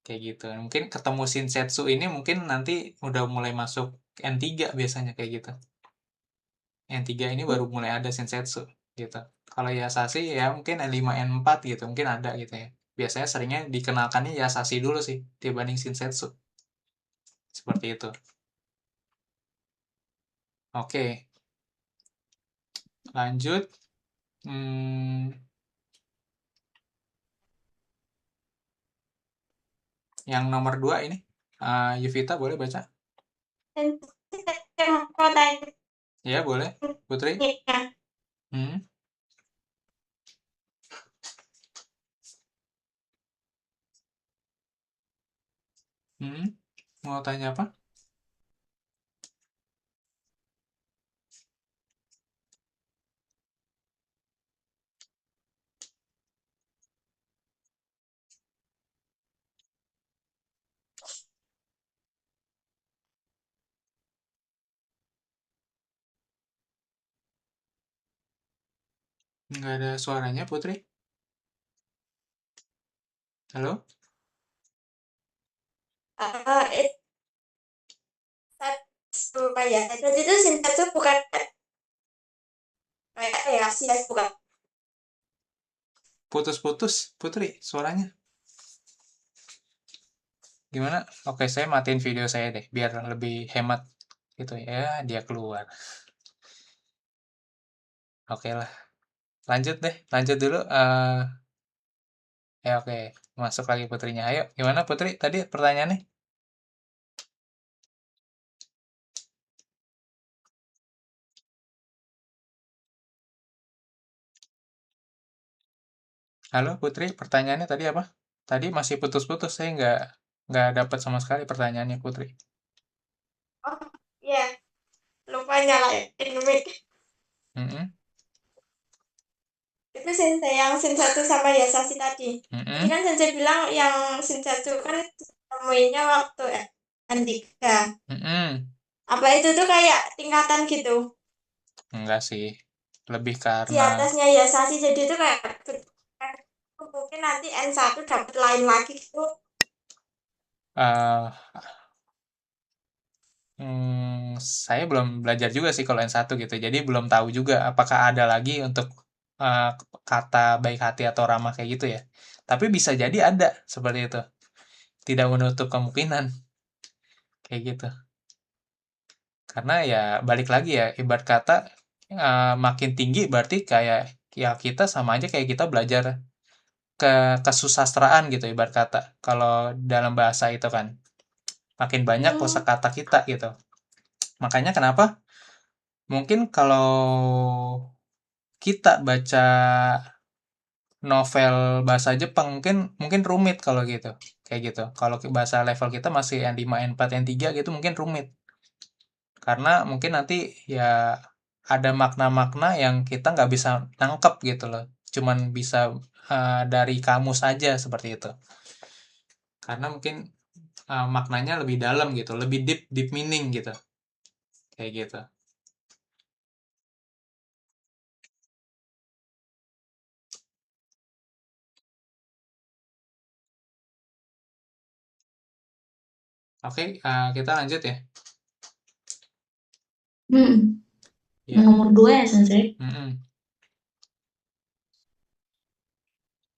Kayak gitu. Mungkin ketemu Shinsetsu ini mungkin nanti udah mulai masuk N3 biasanya kayak gitu. N3 ini baru mulai ada Shinsetsu gitu. Kalau Yasashi ya mungkin N5 N4 gitu, mungkin ada gitu ya. Biasanya seringnya dikenalkannya Yasashi dulu sih dibanding Shinsetsu. Seperti itu. Oke, lanjut. Yang nomor 2 ini. Yuvita boleh baca? Mau tanya Ya, boleh. Putri? Hmm? Hmm? Mau tanya apa? Nggak ada suaranya, Putri? Halo? Berarti itu Shinsetsu bukan kayak ya sih bukan. Putus-putus, Putri, suaranya. Gimana? Oke, saya matiin video saya deh, biar lebih hemat gitu ya. Dia keluar. Oke lah. Lanjut deh, lanjut dulu. Ya oke, masuk lagi Putrinya. Ayo, gimana Putri? Tadi pertanyaannya? Halo Putri, pertanyaannya tadi apa? Tadi masih putus-putus, saya nggak dapat sama sekali pertanyaannya Putri. Oh iya, lupa nyalain mic. Mm-mm, Itu sensei yang Shinsetsu sama Yasashi tadi. Tadi mm-mm, kan sensei bilang yang Shinsetsu kan temuinnya waktu N3. mm-mm. Apa itu tuh kayak tingkatan gitu? Enggak sih, lebih Di karena atasnya Yasashi jadi itu kayak mungkin nanti N1 dapat lain lagi gitu. eh saya belum belajar juga sih kalau N1 gitu. Jadi belum tahu juga apakah ada lagi untuk eh, kata baik hati atau ramah kayak gitu ya. Tapi bisa jadi ada seperti itu. Tidak menutup kemungkinan kayak gitu. Karena ya balik lagi ya, ibarat kata makin tinggi berarti kayak ya kita sama aja kayak kita belajar ke kesusastraan gitu ibarat kata. Kalau dalam bahasa itu kan makin banyak kosakata kita gitu. Makanya kenapa mungkin kalau kita baca novel bahasa Jepang mungkin mungkin rumit kalau gitu. Kayak gitu. Kalau bahasa level kita masih N5, N4, N3 gitu mungkin rumit. Karena mungkin nanti ya ada makna-makna yang kita nggak bisa nangkep gitu loh. Cuman bisa dari kamus aja seperti itu. Karena mungkin maknanya lebih dalam gitu, lebih deep deep meaning gitu. Kayak gitu. Oke, kita lanjut ya. Ya. Nomor 2 ya sensei.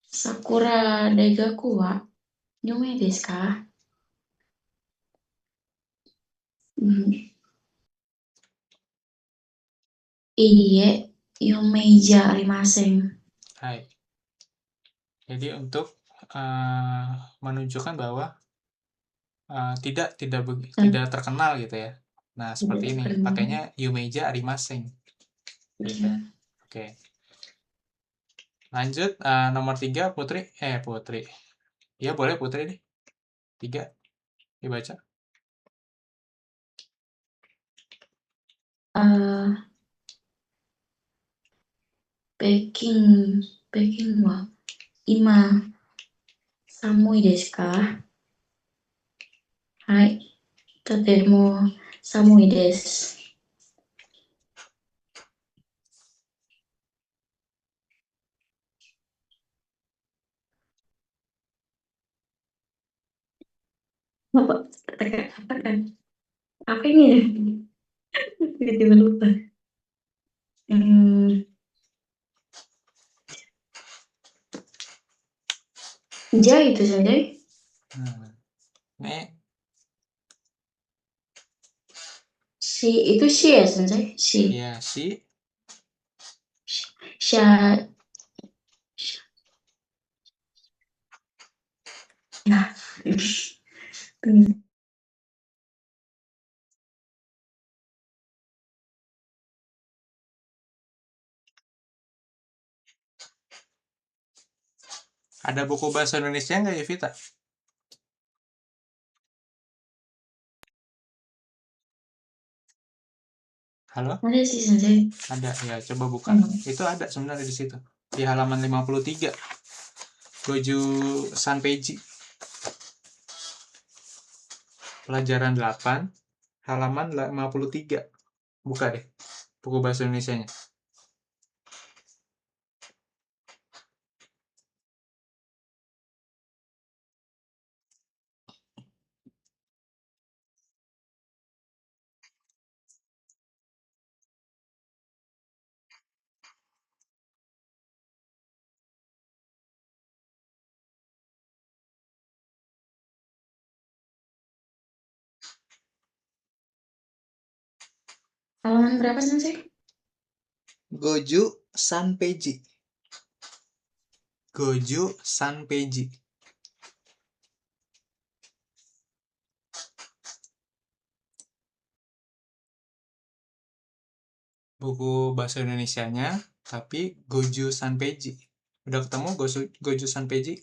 Sakura Daigaku wa yume desu ka? Iye, yumeija arimasen. Hai. Jadi untuk menunjukkan bahwa tidak terkenal gitu ya. Nah, seperti ini. Pakainya yumeija arimasen. Gitu. Oke. Lanjut nomor 3 Putri. Putri. Ya boleh Putri deh. 3, dibaca. Peking wa ima samui desu ka? Hai, totemo samui desu. Apa kan? Apa ini? Tiba-tiba lupa. Ja itu saja. Ini itu si ya sensei? Si. ya si. Sha. Nah. Ada buku bahasa Indonesia nggak, Yevita? Halo? Ada sih sensei. Ada, ya coba buka. Itu ada sebenarnya di situ. Di halaman 53. Goju Sanpeiji. Pelajaran 8, halaman 53. Buka deh buku bahasa Indonesianya. Halaman berapa sensei? Goju Sanpeiji. Goju Sanpeiji. Buku bahasa Indonesianya, tapi Goju Sanpeiji. Udah ketemu Goju Sanpeiji?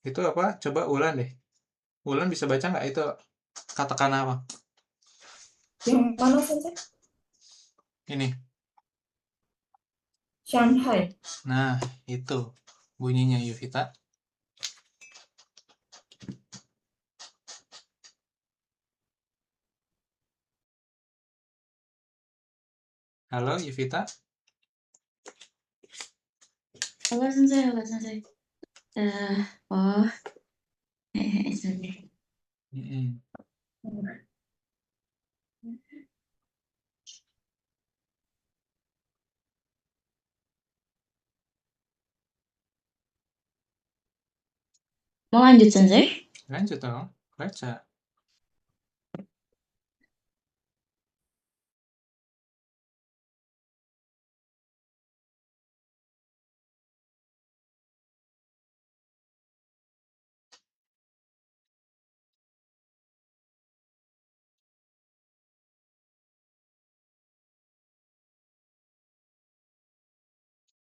Itu apa? Coba Ulan deh. Ulan bisa baca nggak itu katakana apa? Yang mana sensei? Ini. Shanghai. Nah, itu bunyinya, Yuvita. Halo, Yuvita. Halo sensei. Oh. Sensei. Mau lanjut sensei? Lanjut dong, baca.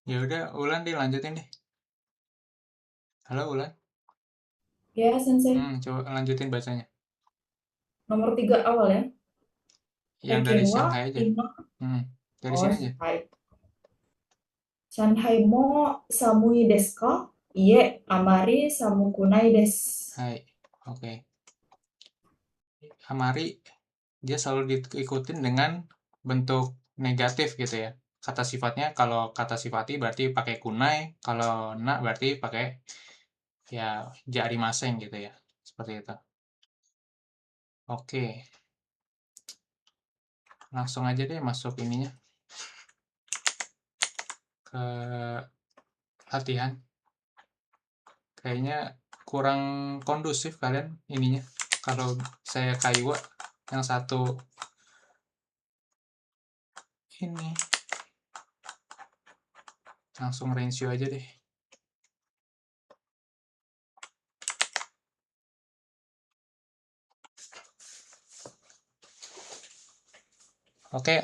Ya udah, Ulan dilanjutin deh. Halo, Ulan. Ya sensei. Coba lanjutin bacanya. Nomor 3 awal ya. Yang dari Peking wa Shanghai aja. ima. Dari sini aja. Shanghai. Shanghai mo samui desu ka? Iye, amari samukunai desu. Hai, oke. Amari, dia selalu diikutin dengan bentuk negatif gitu ya. Kata sifatnya, kalau kata sifati berarti pakai kunai, kalau na berarti pakai ya jari maseng gitu ya. Seperti itu. Oke. Langsung aja deh masuk ininya. Ke latihan. Kayaknya kurang kondusif kalian ininya. Kalau saya Kaiwa, yang satu ini. Langsung Renshu aja deh. Oke,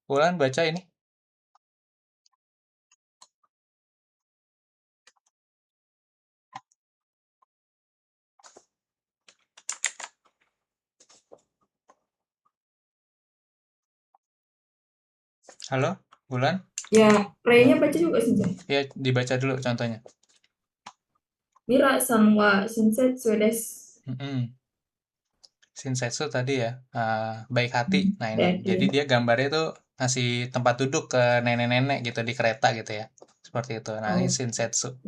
Wulan baca ini. Halo, Wulan? Ya, Ray-nya baca juga sensei. Ya, dibaca dulu contohnya. Mira-san wa shinsetsu desu. Shinsetsu tadi ya, baik hati. Nah ini, Baik, jadi iya. dia gambarnya tuh ngasih tempat duduk ke nenek-nenek gitu di kereta gitu ya. Seperti itu. Nah ini Oh. Shinsetsu.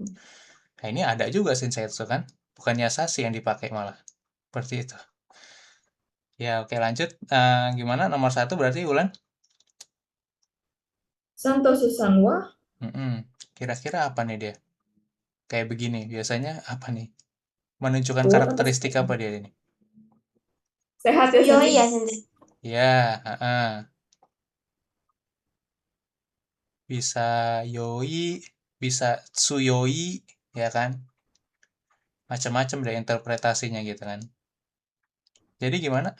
Nah ini ada juga Shinsetsu kan? Bukannya Sashi yang dipakai malah. Seperti itu. Ya oke lanjut. Gimana nomor 1 berarti Wulan? Santosu-san wa Kira-kira apa nih dia? Kayak begini, biasanya apa nih? Menunjukkan kuat atau karakteristik apa dia ini? sehat ya, Yoi sensei? ya sensei. Ya, bisa yoi, bisa tsuyoi, ya kan? Macam-macam deh interpretasinya gitu kan. Jadi gimana?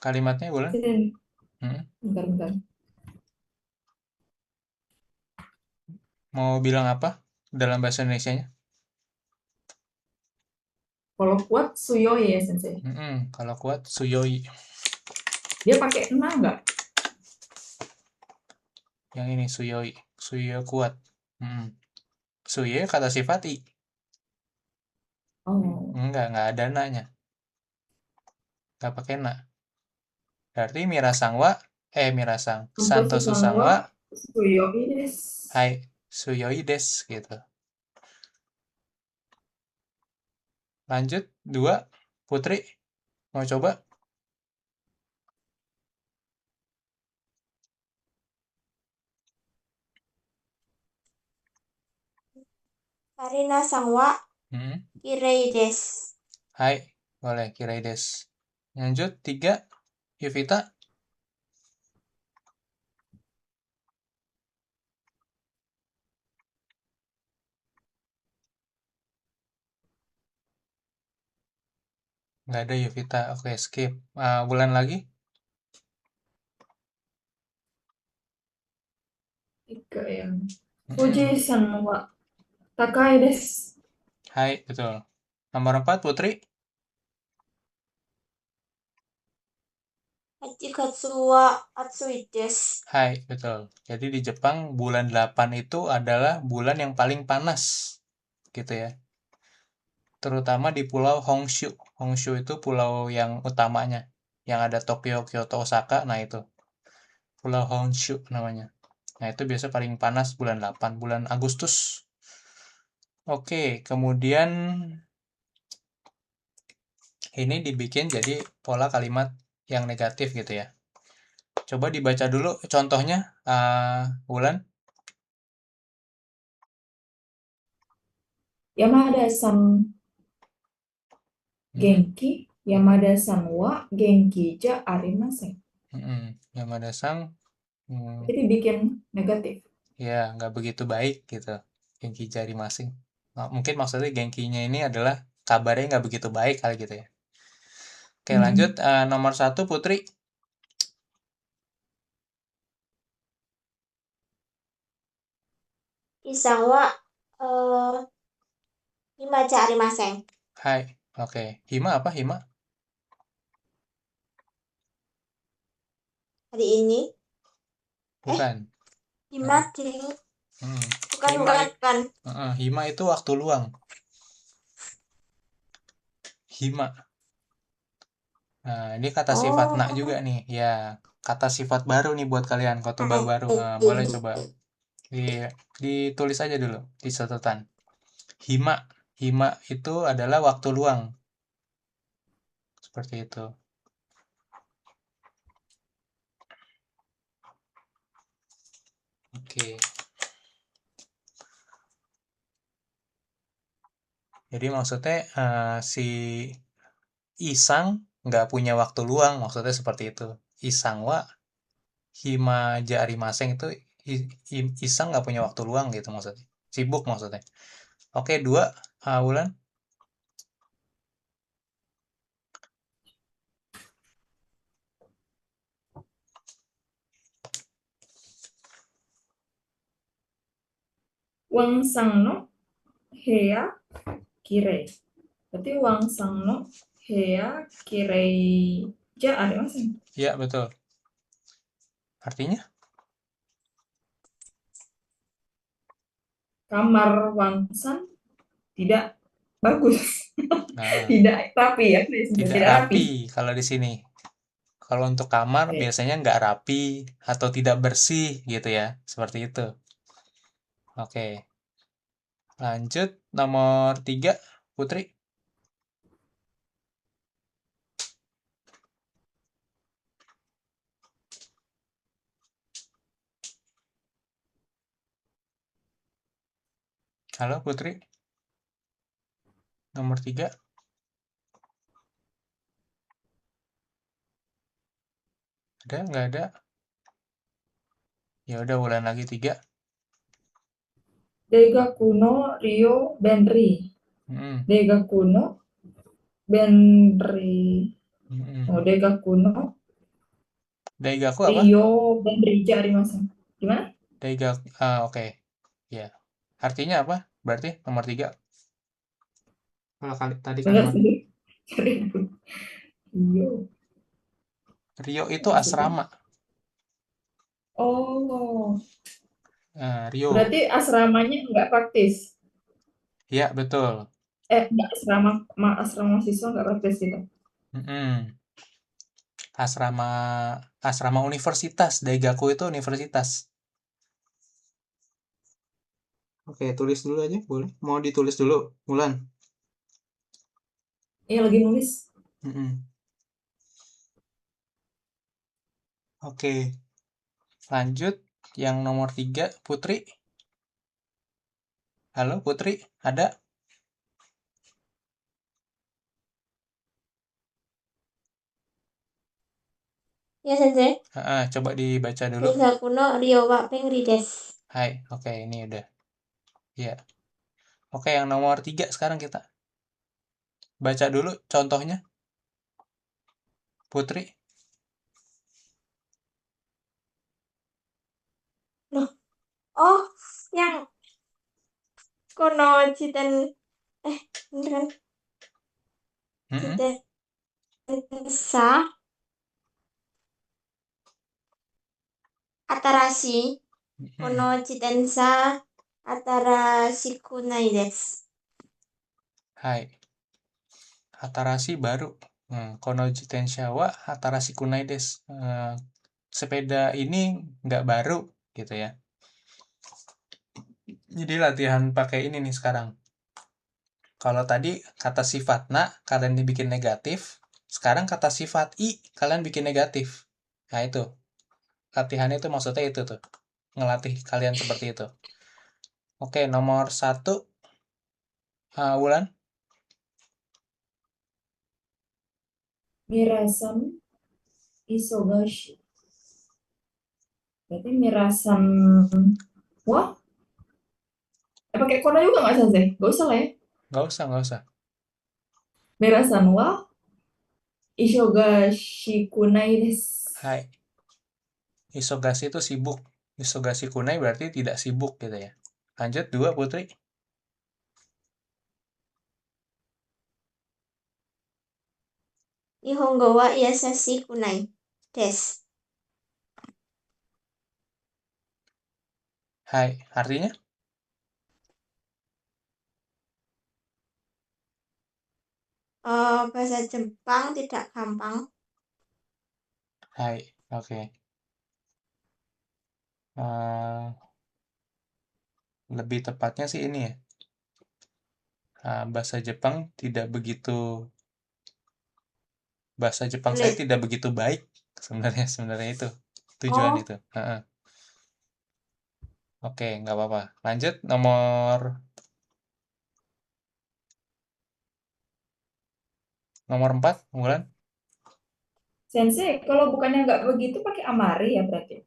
Kalimatnya Wulan? Hmm? Bentar. Mau bilang apa dalam bahasa Indonesianya? Kalau kuat suyoi ya, sensei. Kalau kuat suyoi. Dia pakai na nggak? Yang ini suyoi, suyo kuat. Suye kata sifat i. Oh. Enggak ada nanya. Enggak pakai na. Berarti mirasang. Santosu Santosu-san wa sangwa suyoi desu. hai suyoi des gitu. Lanjut 2 Putri mau coba? Karina Sangwa Hmm. Kirei desu. Hai, boleh kirai des. Lanjut 3 Yuvita. Nggak ada Yuvita. Oke, skip. Bulan lagi? Tiga yang Fuji-san wa takai desu. Hai, betul. Nomor 4, Putri. Hachikatsu wa atsui desu. Hai, betul. Jadi di Jepang bulan 8 itu adalah bulan yang paling panas. Gitu ya. Terutama di pulau Honshu. Honshu itu pulau yang utamanya. Yang ada Tokyo, Kyoto, Osaka. Nah itu. Pulau Honshu namanya. Nah itu biasa paling panas bulan 8, bulan Agustus. Oke, kemudian ini dibikin jadi pola kalimat yang negatif gitu ya. Coba dibaca dulu contohnya, Wulan. Yamada-san genki, Yamada-san wa genki ja arimasen. Yamada-san, Jadi bikin negatif. ya nggak begitu baik gitu. Genki jari masing. Mungkin maksudnya genkinya ini adalah kabarnya nggak begitu baik kali gitu ya. Oke lanjut, nomor 1 Putri. Isang wa Himaja arimasen. Hai, oke. Hima apa Hima? Hari ini Bukan. Hima ding. Bukan. Hima itu waktu luang. Hima. Nah, ini kata sifat nak juga nih. Ya, kata sifat baru nih buat kalian. Khotbah baru. Boleh coba ditulis aja dulu di catatan. Hima. Hima itu adalah waktu luang. Seperti itu. Oke. Jadi maksudnya si Isang nggak punya waktu luang. Maksudnya seperti itu. Isang wa hima jari maseng itu Isang nggak punya waktu luang gitu maksudnya. Sibuk maksudnya. Oke, 2 Wulan. Wangsang no heya kirei. Berarti wangsang no heya kirei ja arimasen. Ya, betul. Artinya? Kamar wangsan tidak bagus. Nah, Tidak rapi ya. tidak Tidak rapi. rapi kalau di sini. Kalau untuk kamar Oke. biasanya nggak rapi atau tidak bersih gitu ya, seperti itu. Oke, lanjut nomor 3, Putri. Halo, Putri. Nomor 3. Ada? Nggak ada? Ya udah, ulang lagi 3. Daigaku no Rio Benri. Mm-mm, Daigaku no Benri. mm-mm. Oh, Daigaku no Daigaku apa? Rio Benri ja arimasen. Gimana? Daigaku. Oke. Ya. Artinya apa? Berarti nomor 3. Kalau tadi Benar kalimat sih. Rio. Rio itu Maksudnya? asrama. Oh, Rio. berarti asramanya nggak praktis. Ya, betul. Nggak asrama siswa nggak praktis gitu. Mm-mm. Asrama universitas. Daigaku itu universitas. Oke, tulis dulu aja, boleh? Mau ditulis dulu, Mulan? Iya lagi nulis. Mm-mm. Oke, lanjut. Yang nomor 3, Putri. Halo, Putri, ada? Ya, Sensei. Coba dibaca dulu. Daigaku no Rio wa Pengri desu. Hai, oke, ini udah. Ya. Oke, yang nomor 3 sekarang kita. Baca dulu contohnya, Putri. Loh, oh, yang kono jiten ini kan Mm-mm. jiten sa atarashi kono Mm-mm. jiten sa atarashi kunai desu. Hai, Hatarashi baru. Kono jitensha wa Hatarashi kunai desu. Sepeda ini nggak baru, gitu ya. Jadi latihan pakai ini nih sekarang. Kalau tadi kata sifat na kalian dibikin negatif, sekarang kata sifat i kalian bikin negatif. Nah itu, latihan itu maksudnya itu tuh, ngelatih kalian seperti itu. Oke, nomor 1, Wulan. Mirasan isogashi. Berarti mirasan wah. Pakai kono juga nggak sih? Gak usah lah ya. Nggak usah, nggak usah. Mirasan wa isogashi kunai desu. Hai, isogasi itu sibuk. Isogasi kunai berarti tidak sibuk gitu ya. Lanjut 2, Putri. Nihongo wa yasashi kunai desu. Hai, artinya? Bahasa Jepang tidak gampang. Hai, oke. Lebih tepatnya sih ini ya. Bahasa Jepang tidak begitu. Bahasa Jepang saya Sulit. tidak begitu baik sebenarnya itu tujuan Oh, itu. Oke, nggak apa-apa. Lanjut nomor 4, Wulan. Sensei, kalau bukannya nggak begitu pakai amari ya berarti.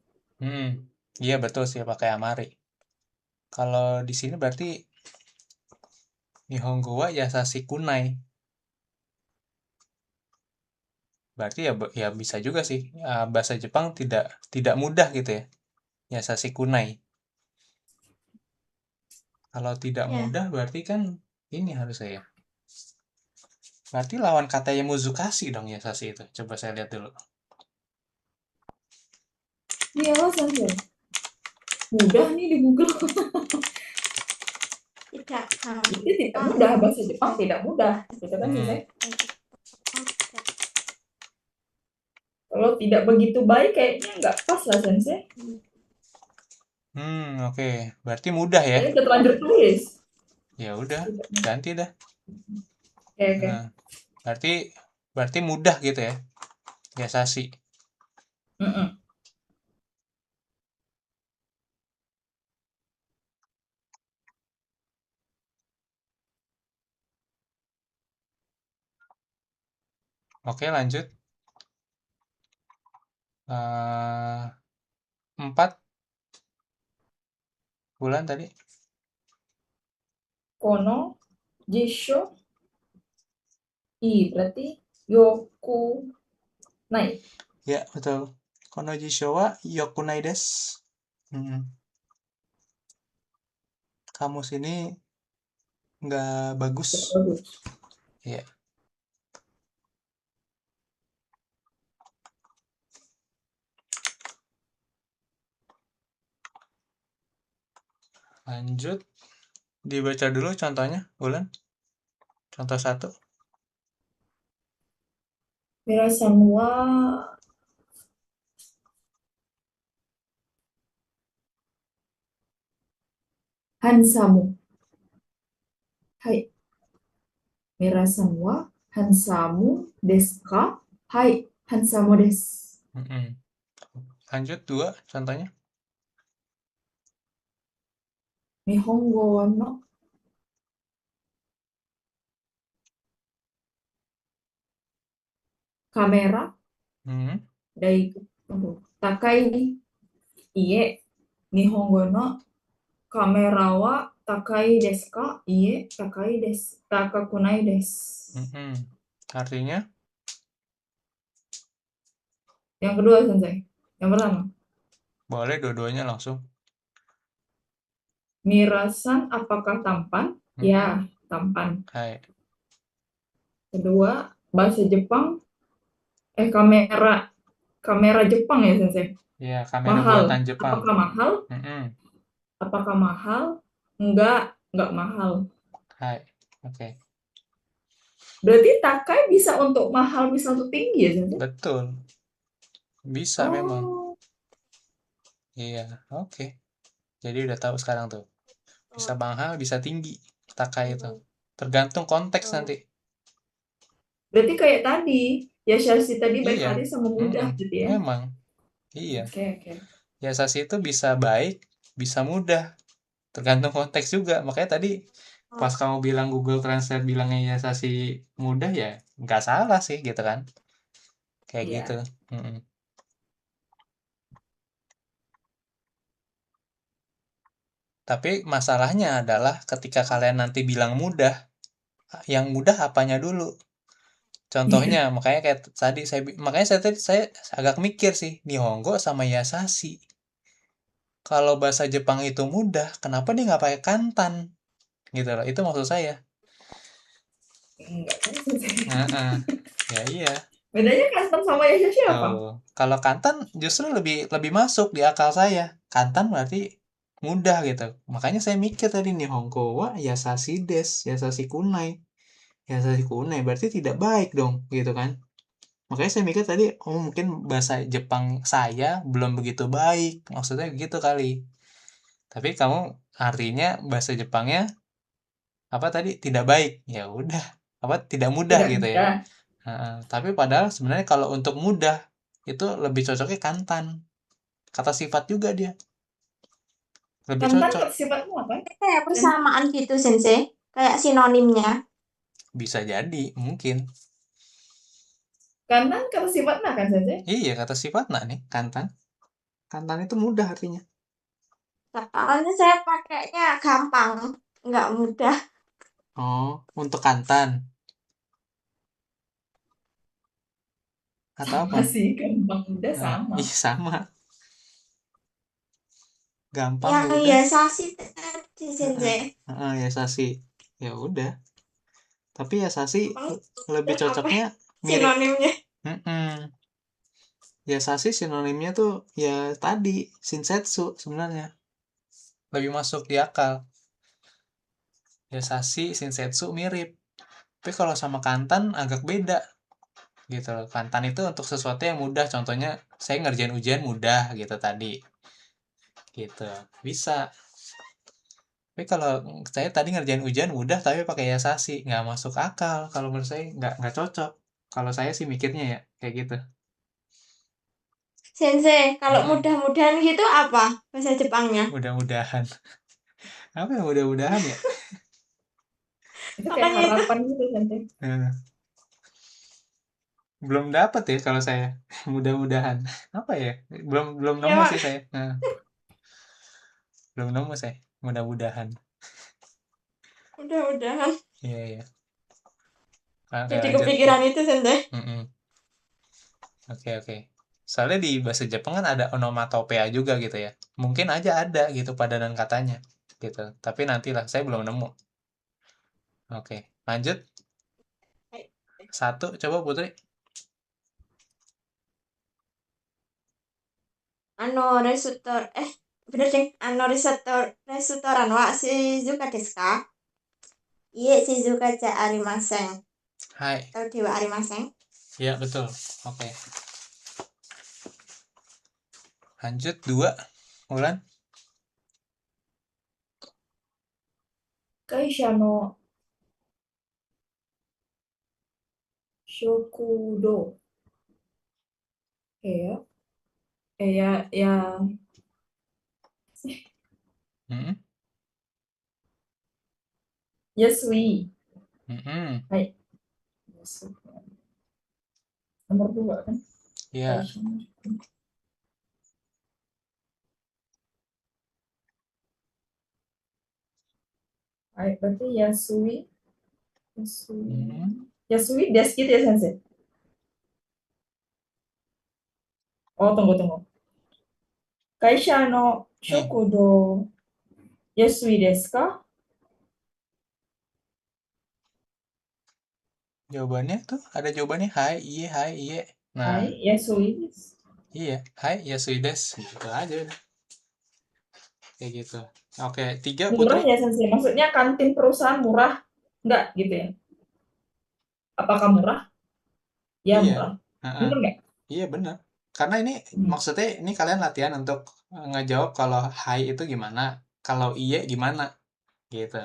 Iya betul sih pakai amari. Kalau di sini berarti Nihongo wa yasashi kunai. Berarti ya bisa juga sih. Bahasa Jepang tidak mudah gitu ya. Yasashi kunai. Kalau tidak Ya. mudah berarti kan ini harus saya. Berarti lawan katanya Muzukashi dong Yasashi itu. Coba saya lihat dulu. Iyalah Sensei. Mudah nih di Google. Tidak Itu tidak mudah, bahasa Jepang tidak mudah. Gitu kan Sensei? Kalau tidak begitu baik kayaknya nggak pas lah Sensei. Oke. Berarti mudah ya. Kayaknya udah terlanjur tulis. Ya udah, ganti dah. Oke. Nah, berarti mudah gitu ya. Yasashi. Mm-mm. Oke, lanjut. 4 bulan tadi. Kono, Jisho, berarti Yoku Nai. Ya, betul. Kono jisho wa yokunai desu. Kamus ini nggak bagus. Bagus. Ya. Lanjut. Dibaca dulu contohnya, Ulan. Contoh 1. Mirasan wa hansamu. Hai. Mirasan wa hansamu desu ka? Hai, hansamu desu. Lanjut 2 contohnya. Nihongo no kamera takai ie. Nihongo no kamera wa takai desu ka? Ie, takai desu. Takakunai desu. Artinya? Yang kedua, Sensei. Yang pertama. Boleh dua-duanya langsung. Mirasan apakah tampan? Ya, tampan. Hai. Kedua, bahasa Jepang. Kamera Jepang ya, Sensei? Iya, kamera Mahal. buatan Jepang. Apakah mahal? Apakah mahal? Enggak mahal. Hai, oke. Berarti takai bisa untuk mahal, bisa untuk tinggi ya, Sensei? Betul. Bisa memang. Iya, oke. Jadi udah tahu sekarang tuh. Bisa mahal, bisa tinggi. Takai itu. Tergantung konteks nanti. Berarti kayak tadi, Yasashi tadi baik Iya. hati sama mudah gitu ya? Memang. Iya. Oke. Yasashi itu bisa baik, bisa mudah. Tergantung konteks juga. Makanya tadi pas kamu bilang Google Translate bilangnya Yasashi mudah ya nggak salah sih gitu kan. Kayak Iya. gitu. Tapi masalahnya adalah ketika kalian nanti bilang mudah, yang mudah apanya dulu? Contohnya, makanya kayak tadi saya agak mikir sih, Nihongo sama Yasashi. Kalau bahasa Jepang itu mudah, kenapa dia nggak pakai kantan? Gitu loh, itu maksud saya. Enggak kan, Sensei. Ya iya. Bedanya kantan sama Yasashi apa? Kalau kantan justru lebih masuk di akal saya. Kantan berarti mudah gitu. Makanya saya mikir tadi Nihongo wa Yasashi desu, Yasashi kunai. Yasashi kunai berarti tidak baik dong, gitu kan. Makanya saya mikir tadi, mungkin bahasa Jepang saya belum begitu baik. Maksudnya gitu kali. Tapi kamu artinya bahasa Jepangnya apa tadi? Tidak baik. Ya udah. Apa tidak mudah Tidak gitu ya. mudah. Tapi padahal sebenarnya kalau untuk mudah itu lebih cocoknya kantan. Kata sifat juga dia. Lebih Kantan cocok. sifatmu apa? Kayak persamaan gitu, Sensei. Kayak sinonimnya. Bisa jadi, mungkin. Kantan kata sifatnya kan, Sensei? Iya, kata sifatnya nih, kantan. Kantan itu mudah artinya. Soalnya saya pakainya gampang, nggak mudah. Oh, untuk kantan. Atau apa? Masih gampang mudah sama. Iya, sama. gampang Yang udah. Yasashi tadi sensei. Yasashi. Ya udah. Tapi Yasashi lebih Apa cocoknya mirip. sinonimnya? Yasashi sinonimnya tuh ya tadi Shinsetsu sebenarnya. Lebih masuk di akal. Yasashi, Shinsetsu mirip. Tapi kalau sama Kantan agak beda. Gitu loh. Kantan itu untuk sesuatu yang mudah. Contohnya saya ngerjain ujian mudah gitu tadi. Gitu. Bisa. Tapi kalau saya tadi ngerjain ujian mudah tapi pakai Yasashi, nggak masuk akal. Kalau menurut saya nggak cocok. Kalau saya sih mikirnya ya kayak gitu. Sensei, kalau Mm-mm. mudah-mudahan gitu apa bahasa Jepangnya? Mudah-mudahan. Apa ya mudah-mudahan ya? Itu kayak Makanya itu harapan gitu sensei. Belum dapat ya kalau saya. Mudah-mudahan. Apa ya? Belum ya nemu Mak. sih saya. Belum nemu saya. Mudah-mudahan. Mudah-mudahan. Iya, iya. Oke, Jadi lanjut. kepikiran itu sensei. Mm-mm. Oke, oke. Soalnya di bahasa Jepang kan ada onomatopea juga gitu ya. Mungkin aja ada gitu padanan katanya gitu. Tapi nantilah, saya belum nemu. Oke, lanjut. Satu, coba Putri. Resutor bener deh. Resutoran wa Shizuka desu ka? Iye, Shizuka ja arimasen. Hai. Atau dewa arimasen. Iya, betul. Oke. Lanjut, dua. Ulan. Kaisha no shokudo. Ya. Ya. Mm-mm. Yasui. Mm-mm. Hai. Yasui. Nomor 2 kan? Iya. Kaisha no Shokudo. Hai, berarti Yasui. Yasui. Yasui desu gitu ya sensei? Oh, tunggu. Kaisha no shokudo yasui desu ka? Jawabannya tuh ada jawabannya hai, iye, hai, iye. Nah, Hai, yasui desu. iya, hai, yasuides. Gitu aja udah. Kayak gitu. Oke, tiga Murah Putri. ya sensei? Maksudnya kantin perusahaan murah? Enggak gitu ya? Apakah murah? Ya Iya. murah. Heeh. Bener nggak? Iya benar. Karena ini maksudnya ini kalian latihan untuk ngejawab kalau hai itu gimana, kalau iye gimana gitu.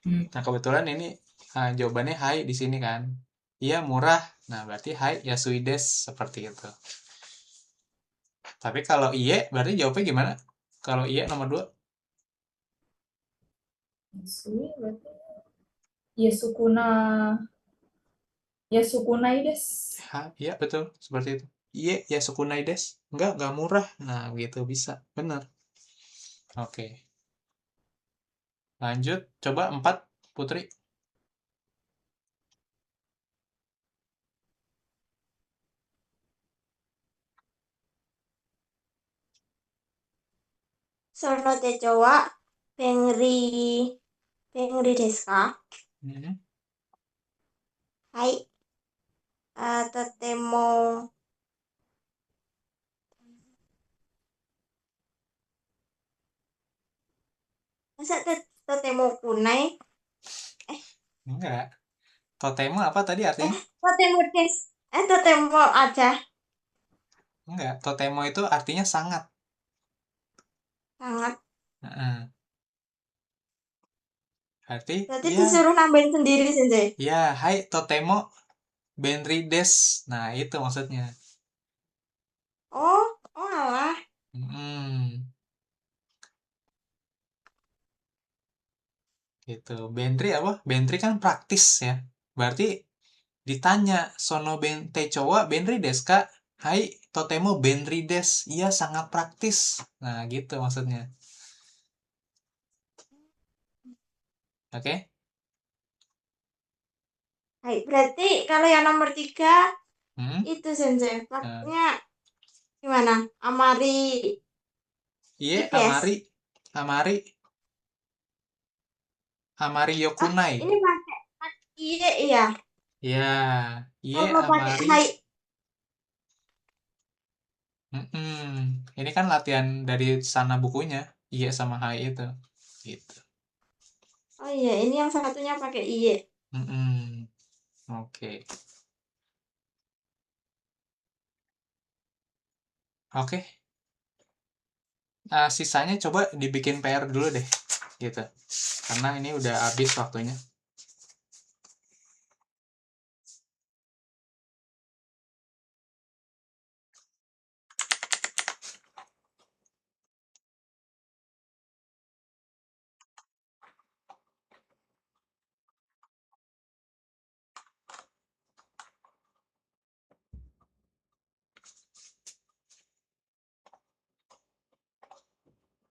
Nah, kebetulan ini jawabannya hai di sini kan. Iya murah. Nah, berarti hai yasuides seperti itu. Tapi kalau iye berarti jawabnya gimana? Kalau iye nomor 2. Yasui berarti yasukuna yasukunai desu. Iya betul, seperti itu. Iye yasukunaides. Enggak murah. Nah, gitu bisa. Benar. Oke. Lanjut, coba 4 Putri. Sono techo wa Bengri desu ka? Hmm. Hai. Totemo masa totemo kunai? Enggak. Totemo apa tadi artinya? Totemo desu. Totemo aja. Enggak. Totemo itu artinya sangat. Sangat. Heeh. Berarti Berarti ya, disuruh nambahin sendiri sensei. ya, hai totemo benri des. Nah, itu maksudnya. Oh alah. Hmm, gitu. Benri apa? Benri kan praktis ya. Berarti ditanya sono ben tecowa benri des ka? Hai totemo benri des. Iya sangat praktis. Nah, gitu maksudnya. Oke? Hai, berarti kalau yang nomor 3 Hmm? itu sensei. Nah, Paknya gimana? Amari iye IPS. amari. Amari. Amari Yokunai. Ini pakai iye ya. Ya, Ie Kalau pakai Amari. hai. Ini kan latihan dari sana bukunya. Ie sama hai itu. Gitu. Oh iya, ini yang satunya pakai iye. Oke. Oke. Sisanya coba dibikin PR dulu deh. Gitu. Karena ini udah habis waktunya.